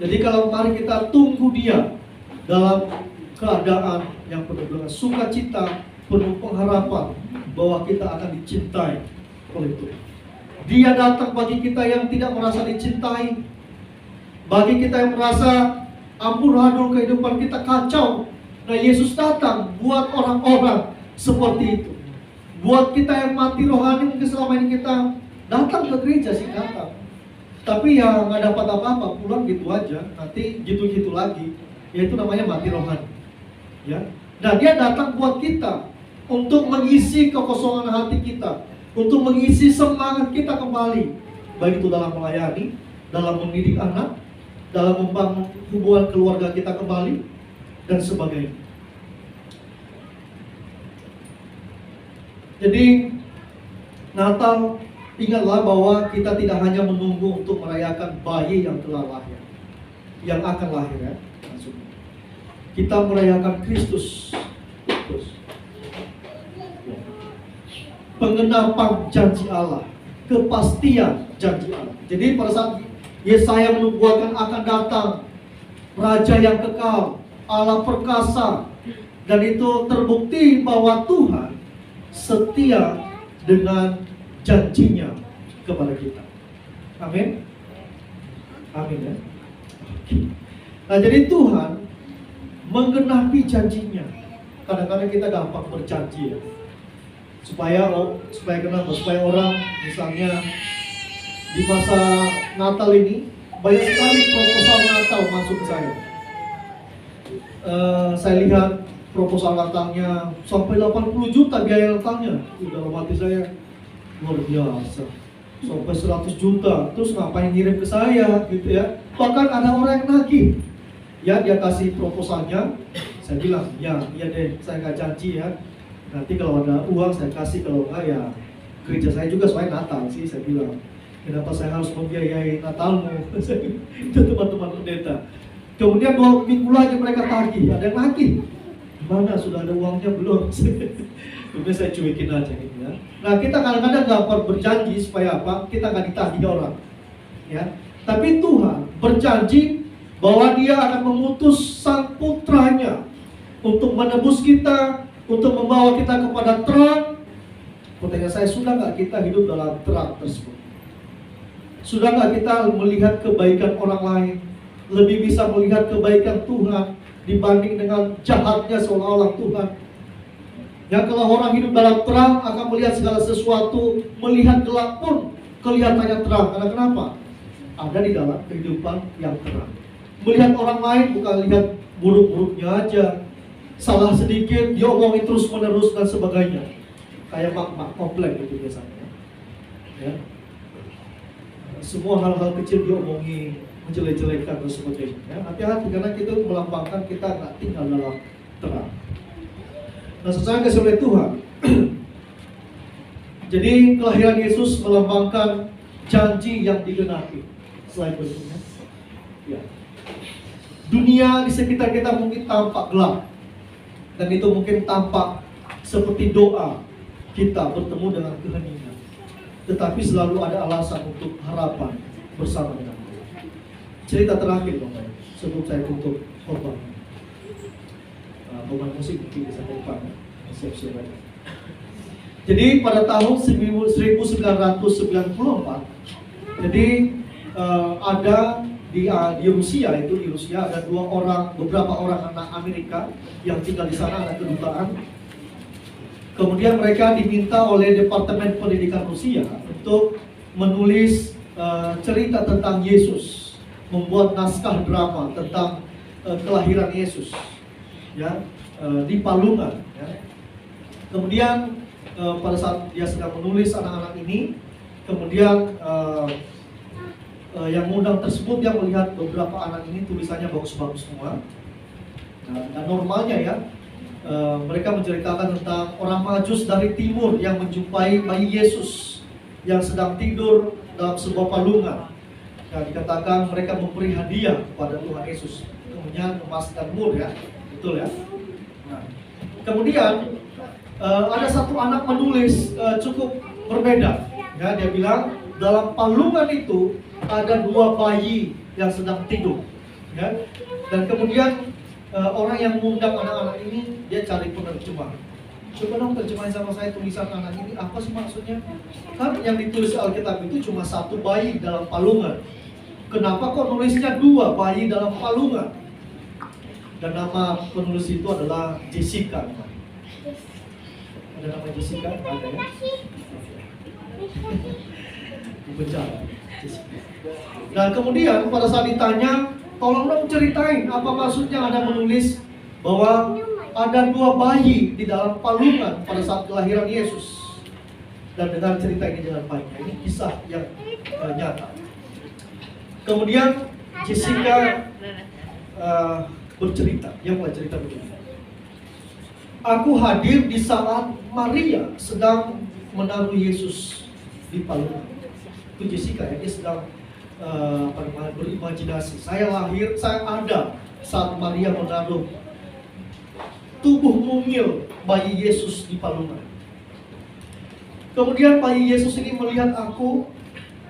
Jadi kalau mari kita tunggu Dia dalam keadaan yang penuh dengan sukacita, penuh pengharapan bahwa kita akan dicintai oleh Tuhan. Dia datang bagi kita yang tidak merasa dicintai, bagi kita yang merasa amburadul kehidupan kita kacau. Nah, Yesus datang buat orang-orang seperti itu. Buat kita yang mati rohani, mungkin selama ini kita datang ke gereja sih, datang, tapi ya nggak dapat apa-apa, pulang gitu aja, nanti gitu-gitu lagi. Yaitu namanya mati rohani. Ya. Nah, Dia datang buat kita untuk mengisi kekosongan hati kita, untuk mengisi semangat kita kembali, baik itu dalam melayani, dalam mendidik anak, dalam membangun hubungan keluarga kita kembali, dan sebagainya. Jadi Natal, ingatlah bahwa kita tidak hanya menunggu untuk merayakan bayi yang telah lahir, yang akan lahir ya, maksudnya. Kita merayakan Kristus, pengenapan janji Allah, kepastian janji Allah. Jadi pada saat Yesaya menubuatkan akan datang Raja yang kekal, Allah perkasa, dan itu terbukti bahwa Tuhan setia dengan janjinya kepada kita. Amin. Amin ya. Nah, jadi Tuhan menggenapi janjinya. Kadang-kadang kita gampang berjanji ya. Supaya kenapa? Supaya orang misalnya di masa Natal ini banyak sekali proposal Natal masuk ke saya. Saya lihat proposal Natalnya sampai 80 juta biaya Natalnya. Dalam hati saya, luar biasa, sampai 100 juta. Terus ngapain ngirim ke saya gitu ya. Bahkan ada orang yang nagih. Ya, dia kasih proposalnya. Saya bilang, ya deh, saya nggak janji ya. Nanti kalau ada uang saya kasih, kalau enggak ya gereja saya juga supaya Natal sih, saya bilang. Kenapa saya harus membiayai Natalmu? Itu teman-teman pendeta. Kemudian 2 minggu lagi mereka tagih, ada yang nagih. Mana sudah ada uangnya belum? Kemudian saya cuekin aja gitu ya. Nah, kita kadang-kadang gampang berjanji supaya apa? Kita nggak ditagih orang. Ya. Tapi Tuhan berjanji bahwa Dia akan mengutus Sang Putranya untuk menebus kita, untuk membawa kita kepada terang. Pertanyaan saya, sudah nggak kita hidup dalam terang tersebut? Sudah nggak kita melihat kebaikan orang lain, lebih bisa melihat kebaikan Tuhan dibanding dengan jahatnya seolah-olah Tuhan? Ya, kalau orang hidup dalam terang akan melihat segala sesuatu, melihat gelap pun kelihatannya terang. Karena kenapa? Ada di dalam kehidupan yang terang. Melihat orang lain bukan lihat buruk-buruknya aja, salah sedikit diomongin terus menerus dan sebagainya. Kayak mak-mak komplek itu biasanya. Ya. Semua hal-hal kecil diomongin, menjelek-jelekkan dan sebagainya. Ya. Hati-hati karena kita melambangkan kita nggak tinggal dalam terang. Nah, sesuai kasih oleh Tuhan, Jadi kelahiran Yesus melambangkan janji yang digenapi. Slide berikutnya. Ya. Dunia di sekitar kita mungkin tampak gelap, dan itu mungkin tampak seperti doa kita bertemu dengan keheningan. Tetapi selalu ada alasan untuk harapan bersama dengan Dia. Cerita terakhir, Bapak, sebelum saya tutup khotbah. Pemain musik mungkin bisa ke depan, siap-siap aja. Jadi pada tahun 1994, jadi ada di Rusia ada beberapa orang anak Amerika yang tinggal di sana, ada kedutaan. Kemudian mereka diminta oleh Departemen Pendidikan Rusia untuk menulis cerita tentang Yesus, membuat naskah drama tentang kelahiran Yesus, ya, di Palungan. Ya. Kemudian pada saat dia sedang menulis anak-anak ini, kemudian yang mengundang tersebut dia melihat beberapa anak ini tulisannya bagus-bagus semua. Dan normalnya ya, mereka menceritakan tentang orang Majus dari timur yang menjumpai bayi Yesus yang sedang tidur dalam sebuah palungan. Dan dikatakan mereka memberi hadiah kepada Tuhan Yesus, kemudian emas dan mur, ya, betul ya. Nah, kemudian ada satu anak menulis cukup berbeda. Ya, dia bilang dalam palungan itu ada dua bayi yang sedang tidur. Ya, dan kemudian orang yang mengundang anak-anak ini, dia cari penerjemah. Coba dong terjemahin sama saya tulisan anak ini, apa sih maksudnya? Kan yang ditulis Alkitab itu cuma satu bayi dalam palungan. Kenapa kok nulisnya dua bayi dalam palungan? Dan nama penulis itu adalah Jessica. Ada nama Jessica? Ada ya? Bencana. Nah kemudian pada saat ditanya, tolong dong ceritain apa maksudnya Anda menulis bahwa ada dua bayi di dalam palungan pada saat kelahiran Yesus. Dan dengar cerita ini dengan baik. Ini kisah yang nyata. Kemudian Jessica bercerita, dia mulai cerita begini. Aku hadir di saat Maria sedang menaruh Yesus di palungan. Itu Jessica ya, dia sedang berimajinasi. Saya ada saat Maria menaruh tubuh mungil bayi Yesus di palungan. Kemudian bayi Yesus ini melihat aku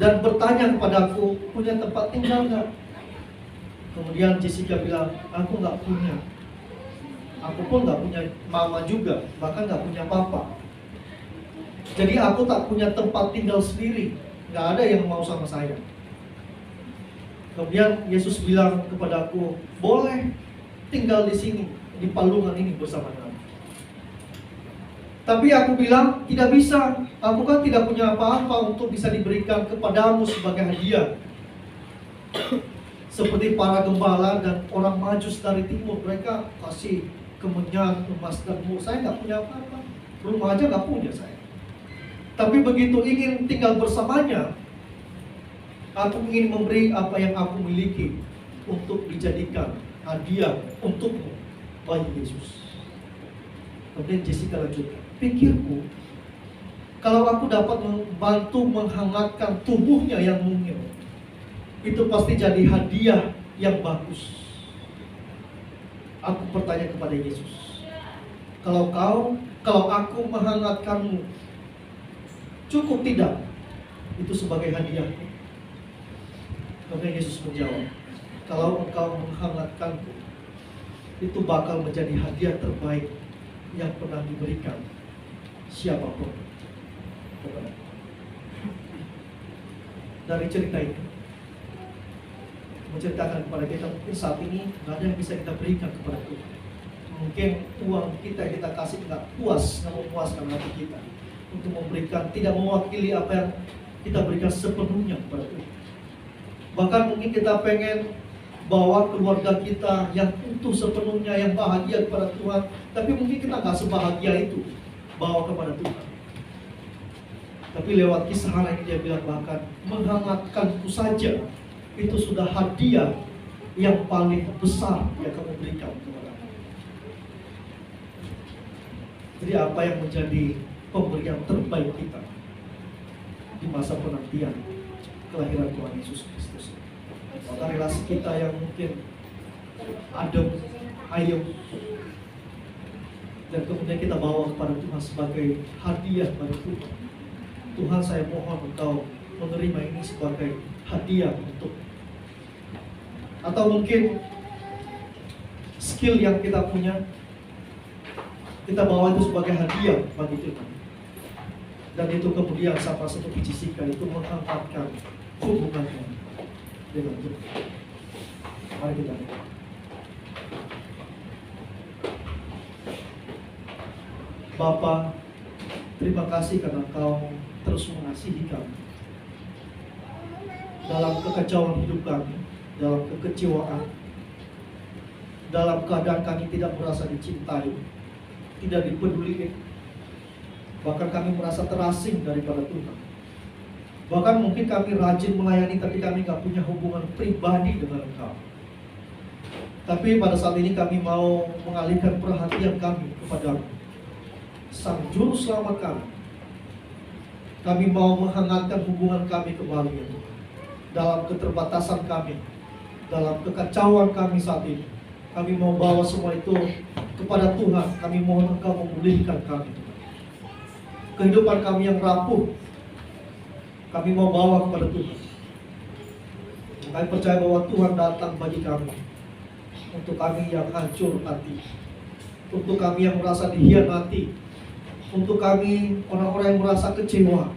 dan bertanya kepadaku, punya tempat tinggal nggak? Kemudian Jessica bilang, aku nggak punya. Aku pun nggak punya mama juga, bahkan nggak punya papa. Jadi aku tak punya tempat tinggal sendiri, nggak ada yang mau sama saya. Kemudian Yesus bilang kepadaku, boleh tinggal di sini, di palungan ini bersama kamu. Tapi aku bilang, tidak bisa. Aku kan tidak punya apa-apa untuk bisa diberikan kepadamu sebagai hadiah. Seperti para gembala dan orang Majus dari timur, mereka kasih kemenyan, emas dan mur. Saya nggak punya apa-apa, rumah aja nggak punya saya. Tapi begitu ingin tinggal bersamanya, aku ingin memberi apa yang aku miliki untuk dijadikan hadiah untukmu, bayi Yesus. Kemudian Jessica lanjutkan, pikirku, kalau aku dapat membantu menghangatkan tubuhnya yang mungil, itu pasti jadi hadiah yang bagus. Aku bertanya kepada Yesus, kalau aku menghangatkanmu, cukup tidak itu sebagai hadiah? Kemudian Yesus menjawab, kalau engkau menghangatkanku, itu bakal menjadi hadiah terbaik yang pernah diberikan siapapun. Dari cerita ini menceritakan kepada kita, mungkin saat ini nggak ada yang bisa kita berikan kepada Tuhan. Mungkin uang kita yang kita kasih nggak memuaskan hati kita untuk memberikan, tidak mewakili apa yang kita berikan sepenuhnya kepada Tuhan. Bahkan mungkin kita pengen bawa keluarga kita yang utuh sepenuhnya, yang bahagia kepada Tuhan, tapi mungkin kita nggak sebahagia itu bawa kepada Tuhan. Tapi lewat kisah anak ini dia bilang, bahkan menghangatkanku saja itu sudah hadiah yang paling besar yang kamu berikan kepada aku. Jadi apa yang menjadi pemberian terbaik kita di masa penantian kelahiran Tuhan Yesus Kristus. Maka relasi kita yang mungkin adem, ayem, dan kemudian kita bawa kepada Tuhan sebagai hadiah bagi Tuhan. Tuhan, saya mohon Engkau menerima ini sebagai hadiah untuk, atau mungkin skill yang kita punya, kita bawa itu sebagai hadiah bagi Tuhan. Dan itu kemudian sama seperti Jessica itu menghangatkan hubungannya dengan Tuhan. Mari kita lihat. Bapa, terima kasih karena Engkau terus mengasihi kami. Dalam kekacauan hidup kami, dalam kekecewaan, dalam keadaan kami tidak merasa dicintai, tidak dipeduli, bahkan kami merasa terasing daripada Tuhan. Bahkan mungkin kami rajin melayani tapi kami gak punya hubungan pribadi dengan Engkau. Tapi pada saat ini kami mau mengalihkan perhatian kami kepada Sang Juru Selamat kami. Kami mau menghangatkan hubungan kami kembali, ya Tuhan. Dalam keterbatasan kami, dalam kekacauan kami saat ini, kami mau bawa semua itu kepada Tuhan. Kami mohon Engkau memulihkan kami, Tuhan. Kehidupan kami yang rapuh, kami mau bawa kepada Tuhan. Kami percaya bahwa Tuhan datang bagi kami, untuk kami yang hancur hati, untuk kami yang merasa dihianati, untuk kami orang-orang yang merasa kecewa.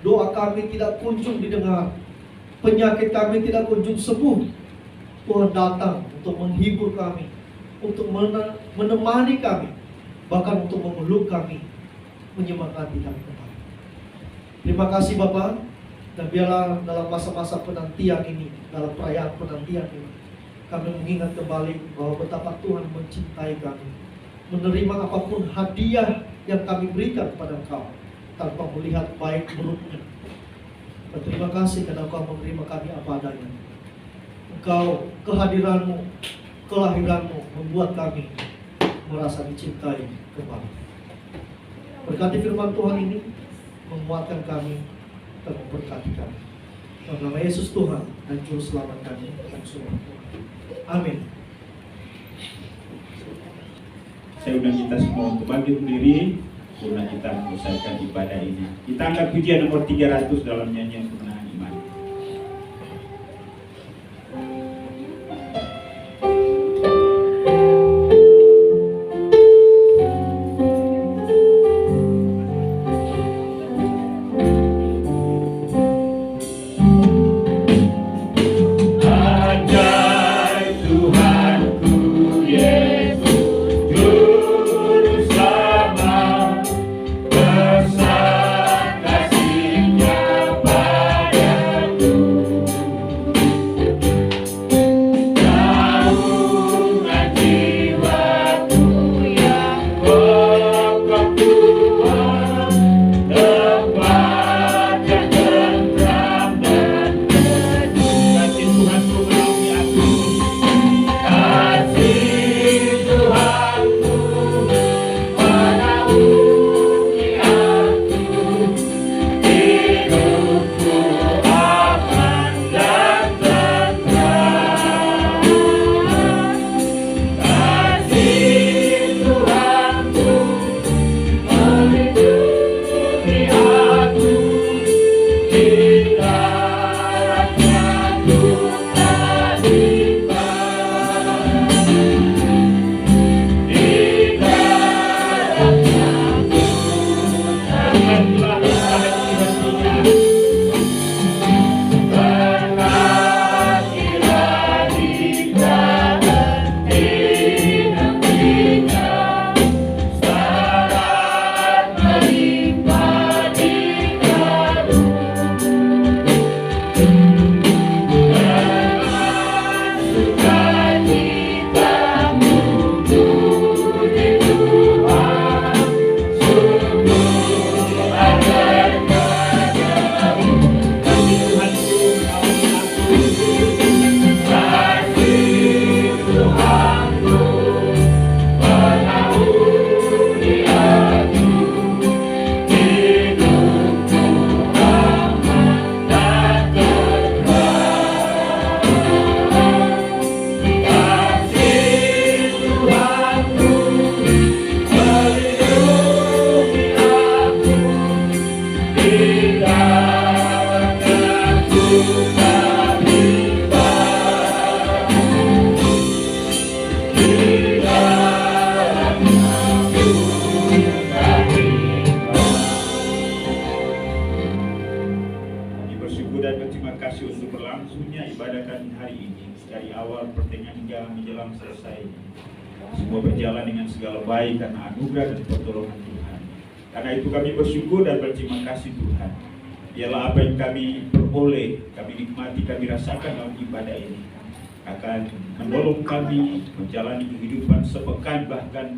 Doa kami tidak kunjung didengar, penyakit kami tidak kunjung sembuh. Tuhan datang untuk menghibur kami, untuk menemani kami, bahkan untuk memeluk kami, menyemangati kami kembali. Terima kasih Bapa, dan biarlah dalam masa-masa penantian ini, dalam perayaan penantian ini, kami mengingat kembali bahwa betapa Tuhan mencintai kami, menerima apapun hadiah yang kami berikan kepada Engkau tanpa melihat baik buruknya. Dan terima kasih karena Engkau menerima kami apa adanya. Engkau, kehadiran-Mu, kelahiran-Mu membuat kami merasa dicintai kembali. Berkati firman Tuhan ini, menguatkan kami dan memberkati kami. Dalam nama Yesus Tuhan dan Juru Selamat kami, dan Tuhan. Amin. Saya undang kita semua untuk bangkit berdiri, karena kita menyelesaikan ibadah ini. Kita angkat pujian nomor 300 dalam nyanyian kemenangan iman. Bersyukur dan berterima kasih untuk berlangsungnya ibadah kami hari ini, dari awal pertengahan hingga menjelang selesai. Semua berjalan dengan segala baik karena anugerah dan pertolongan Tuhan. Karena itu kami bersyukur dan berterima kasih Tuhan. Biarlah apa yang kami peroleh, kami nikmati, kami rasakan dalam ibadah ini akan menolong kami menjalani kehidupan sepekan, bahkan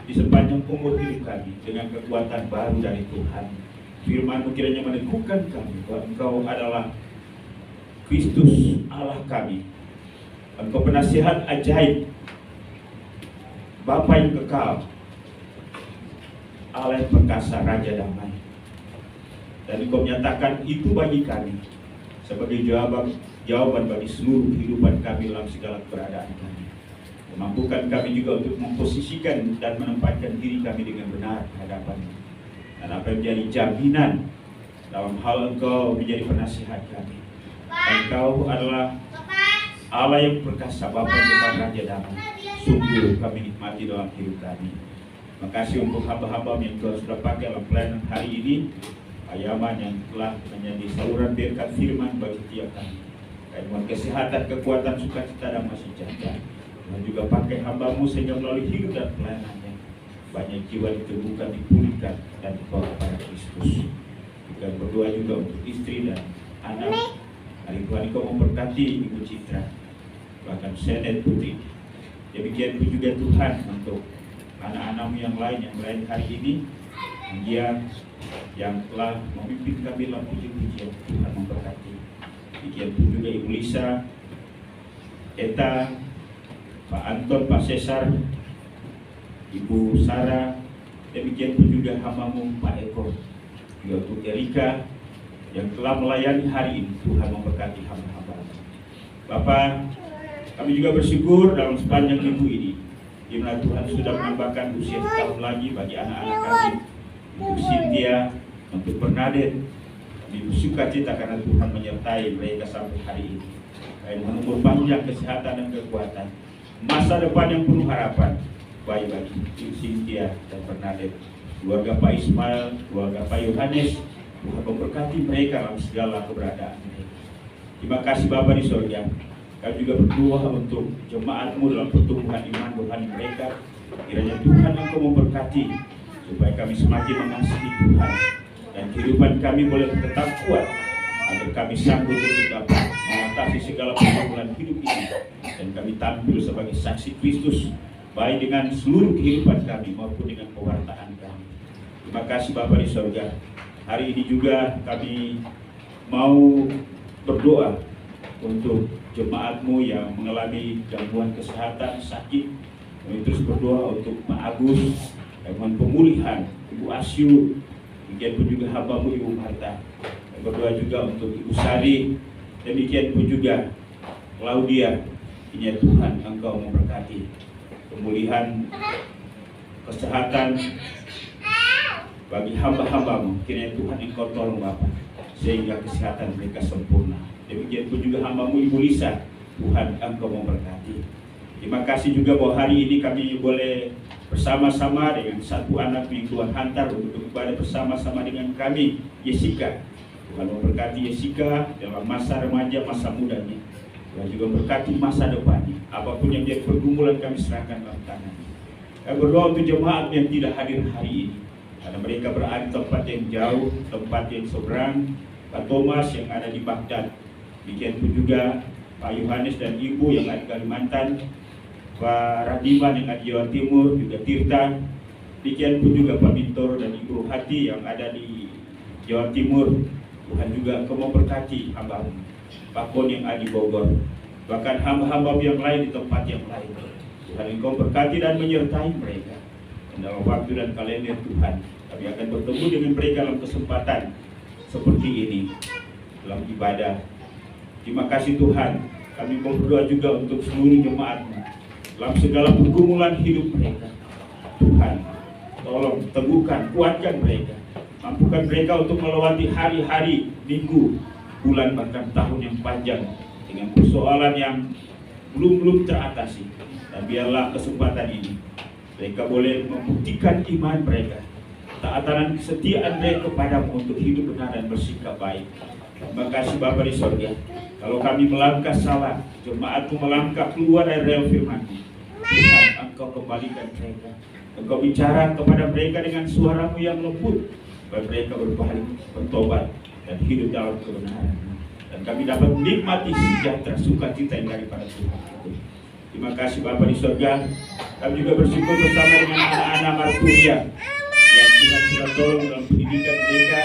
di sepanjang umur hidup kami dengan kekuatan baru dari Tuhan. Firman-Mu kiranya meneguhkan kami bahwa Engkau adalah Kristus Allah kami. Engkau penasihat ajaib, Bapa yang kekal, Allah yang perkasa, Raja damai. Dan Engkau menyatakan itu bagi kami sebagai jawaban bagi seluruh kehidupan kami dalam segala keberadaan kami. Memampukan kami juga untuk memposisikan dan menempatkan diri kami dengan benar di hadapan-Mu. Dan apa yang menjadi jaminan dalam hal Engkau menjadi penasihat kami. Engkau adalah Allah yang perkasa, Bapa yang Raja damai. Sungguh kami nikmati dalam hidup kami. Makasih untuk hamba-hamba yang Engkau sudah pakai dalam pelayanan hari ini. Ayaman yang telah menjadi saluran berkat firman bagi tiap kami. Kaimuan kesehatan, kekuatan, sukacita dan masih jaga. Dan juga pakai hamba-Mu sehingga melalui hidup dan pelayanannya banyak jiwa ditemukan, dipulihkan dan dibawa kepada Kristus. Kita berdoa juga untuk istri dan anak. Hari Tuhan Engkau memberkati Ibu Citra, bahkan Senet Putri. Demikian pun juga Tuhan untuk anak-anak-Mu yang lain yang melayani hari ini, dia yang telah memimpin kami dalam puji-pujian. Tuhan memberkati. Demikian pun juga Ibu Lisa, Eta, Pak Anton, Pak Cesar, Ibu Sarah, demikian pun juga hamba-Mu Pak Eko, juga untuk Erika yang telah melayani hari ini. Tuhan memberkati hamba-hamba. Bapak, kami juga bersyukur dalam sepanjang minggu ini, di mana Tuhan sudah menambahkan usia setahun lagi bagi anak-anak kami, untuk Cynthia, untuk Bernadette. Kami bersukacita karena Tuhan menyertai mereka sampai hari ini. Kami umur panjang, kesehatan dan kekuatan, masa depan yang penuh harapan baik bagi Cynthia dan Bernadette, keluarga Pak Ismail, keluarga Pak Yohanes. Tuhan memberkati mereka dalam segala keberadaan mereka. Terima kasih Bapa di surga. Kami juga berdoa untuk jemaat-Mu dalam pertumbuhan iman rohani mereka. Kiranya Tuhan Engkau memberkati supaya kami semakin mengasihi Tuhan dan kehidupan kami boleh tetap kuat, agar kami sanggup untuk dapat mengatasi segala pergumulan hidup ini dan kami tampil sebagai saksi Kristus baik dengan seluruh kehidupan kami maupun dengan pewartaan kami. Terima kasih Bapa di surga. Hari ini juga kami mau berdoa untuk jemaat-Mu yang mengalami gangguan kesehatan, sakit. Kami terus berdoa untuk Pak Agus, gangguan pemulihan, Ibu Asyu, demikian pun juga hamba-Mu Ibu Marta. Kami berdoa juga untuk Ibu Sari, demikian pun juga Claudia. Ini Tuhan Engkau memberkati pemulihan kesehatan bagi hamba-hamba-Mu. Kiranya Tuhan Engkau tolong Bapa sehingga kesehatan mereka sempurna. Demikian pun juga hamba-Mu Ibu Lisa, Tuhan Engkau memberkati. Terima kasih juga bahwa hari ini kami boleh bersama-sama dengan satu anak yang Tuhan hantar untuk beribadah bersama-sama dengan kami, Jessica. Tuhan memberkati Jessica dalam masa remaja, masa mudanya. Tuhan juga memberkati masa depannya. Apapun yang jadi pergumulan kami serahkan dalam tangan-Mu. Kami berdoa untuk jemaat yang tidak hadir hari ini, karena mereka berada di tempat yang jauh, tempat yang seberang. Pak Thomas yang ada di Baghdad, demikian pun juga Pak Yohanes dan Ibu yang ada di Kalimantan, Pak Radiman yang ada di Jawa Timur, juga Tirta, demikian pun juga Pak Bintor dan Ibu Hati yang ada di Jawa Timur. Tuhan juga Engkau memberkati hamba-Mu, Pak Kon yang ada di Bogor, bahkan hamba-hamba yang lain di tempat yang lain. Tuhan Engkau berkati dan menyertai mereka. Dan dalam waktu dan kalender Tuhan, kami akan bertemu dengan mereka dalam kesempatan seperti ini dalam ibadah. Terima kasih Tuhan. Kami berdoa juga untuk seluruh jemaat-Mu dalam segala pergumulan hidup mereka. Tuhan, tolong teguhkan, kuatkan mereka Mampukan mereka untuk melewati hari-hari, minggu, bulan, bahkan tahun yang panjang dengan persoalan yang belum teratasi. Dan biarlah kesempatan ini mereka boleh membuktikan iman mereka, taatan dan kesetiaan mereka kepadamu untuk hidup benar dan bersikap baik. Terima kasih Bapa di sorga. Kalau kami melangkah salah, jemaatmu melangkah keluar dari rel firman-Mu, Tuhan, Engkau kembalikan mereka. Engkau bicara kepada mereka dengan suara-Mu yang lembut, supaya mereka berbalik, bertobat, dan hidup dalam kebenaran. Dan kami dapat menikmati sejahtera sukacita yang daripada Tuhan. Terima kasih Bapa di sorga. Kami juga bersyukur bersama dengan anak-anak Marturia yang Tuhan sudah tolong dalam pendidikan mereka.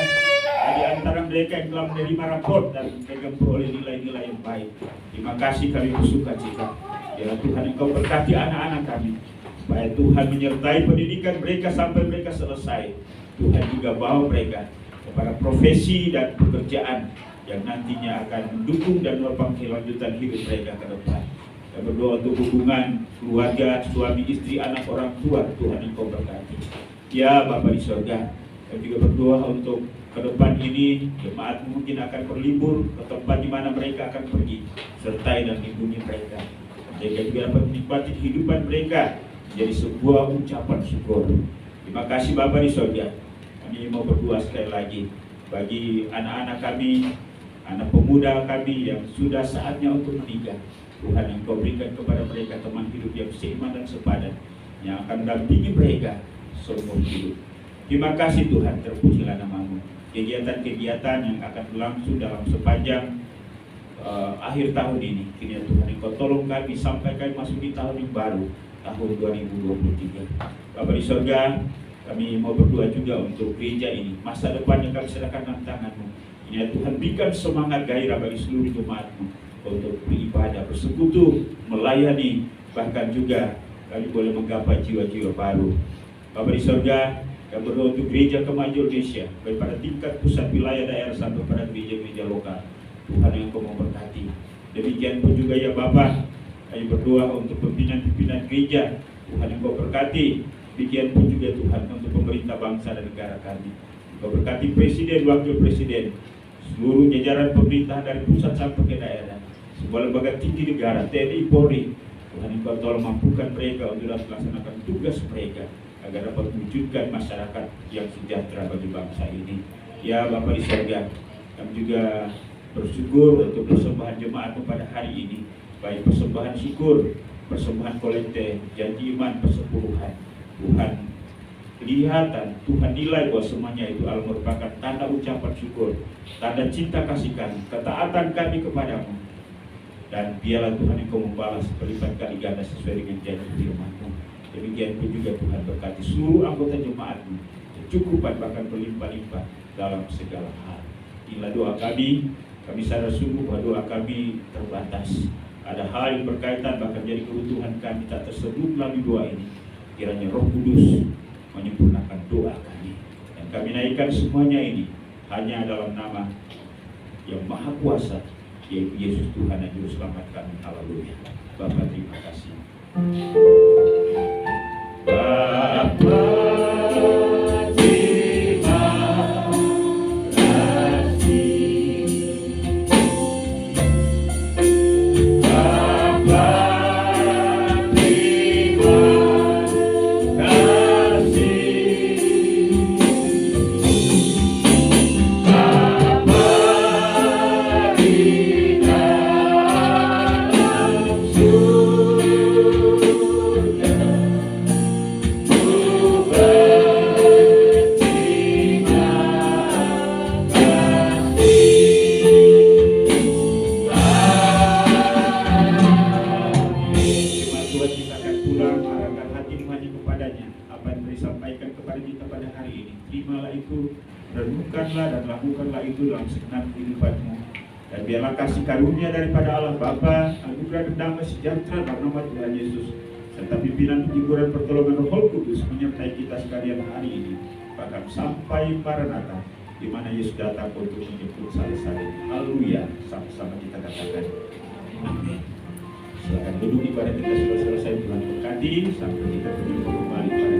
Di antara mereka yang telah menerima raport dan mereka memperoleh nilai-nilai yang baik. Terima kasih, kami bersukacita. Ya Tuhan, Engkau berkati anak-anak kami, supaya Tuhan menyertai pendidikan mereka sampai mereka selesai. Tuhan juga bawa mereka kepada profesi dan pekerjaan yang nantinya akan mendukung dan menopang kelanjutan hidup mereka ke depan. Kita berdoa untuk hubungan keluarga, suami, istri, anak, orang tua. Tuhan, Engkau berkati. Ya Bapa di sorga, kita juga berdoa untuk ke depan ini jemaat mungkin akan berlibur ke tempat di mana mereka akan pergi. Sertai dan lindungi mereka. Mereka juga dapat menikmati kehidupan mereka menjadi sebuah ucapan syukur. Terima kasih Bapa di sorga. Kami mau berdoa sekali lagi bagi anak-anak kami, anak pemuda kami yang sudah saatnya untuk menikah. Tuhan, Engkau berikan kepada mereka teman hidup yang seiman dan sepadan, yang akan mendampingi mereka seumur hidup. Terima kasih Tuhan, terpujilah nama-Mu. Kegiatan-kegiatan yang akan berlangsung dalam sepanjang akhir tahun ini, kiranya Tuhan Engkau tolong kami sampai kami masuk di tahun yang baru, tahun 2023. Bapa di sorga, kami mau berdoa juga untuk gereja ini. Masa depan yang kami serahkan dalam tangan-Mu. Kiranya Tuhan berikan semangat gairah bagi seluruh jemaat-Mu untuk beribadah, bersekutu, melayani, bahkan juga kami boleh menggapai jiwa-jiwa baru. Bapa di sorga, kami berdoa untuk gereja kemajuan Indonesia, baik pada tingkat pusat, wilayah, daerah, sampai pada gereja-gereja lokal. Tuhan yang Engkau memberkati. Demikian pun juga ya Bapa, kami berdoa untuk pimpinan-pimpinan gereja. Tuhan yang Engkau berkati. Demikian pun juga Tuhan untuk pemerintah bangsa dan negara kami. Engkau berkati presiden, wakil presiden, seluruh jajaran pemerintah dari pusat sampai ke daerah, semua lembaga tinggi negara, TNI, Polri. Tuhan Engkau tolong mampukan mereka untuk dapat melaksanakan tugas mereka, agar dapat mewujudkan masyarakat yang sejahtera bagi bangsa ini. Ya Bapa di sorga, kami juga bersyukur untuk persembahan jemaat pada hari ini, baik persembahan syukur, persembahan kolekte, janji iman, persepuluhan. Tuhan kelihatan, Tuhan nilai bahwa semuanya itu merupakan tanda ucapan syukur, tanda cinta kasih kami, ketaatan kami kepadamu. Dan biarlah Tuhan Engkau membalas berlipat kali ganda sesuai dengan janji firman-Mu. Demikian pun juga Tuhan berkati seluruh anggota jemaat-Mu, kecukupan bahkan berlimpah-limpah dalam segala hal. Inilah doa kami sadar sungguh bahwa doa kami terbatas. Ada hal yang berkaitan bahkan jadi kebutuhan kami tak tersebut melalui doa ini. Kiranya Roh Kudus menyempurnakan doa kami. Dan kami naikkan semuanya ini hanya dalam nama yang Maha Kuasa, yaitu Yesus Tuhan dan Juru Selamat kami. Haleluya. Bapa, terima kasih. Bapa, renungkanlah dan lakukanlah itu dalam segenap kehidupanmu. Dan biarlah kasih karunia daripada Allah Bapa, anugerah dan damai sejahtera dalam nama Tuhan Yesus, serta pimpinan penghiburan pertolongan Roh Kudus menyertai kita sekalian hari ini, bahkan sampai Maranatha, di mana Yesus datang untuk menjemput saleh-saleh. Haleluya. Sama-sama kita katakan amin. Silakan duduk, ibadah kita sudah selesai. Tuhan berkati sampai kita berjumpa kembali pada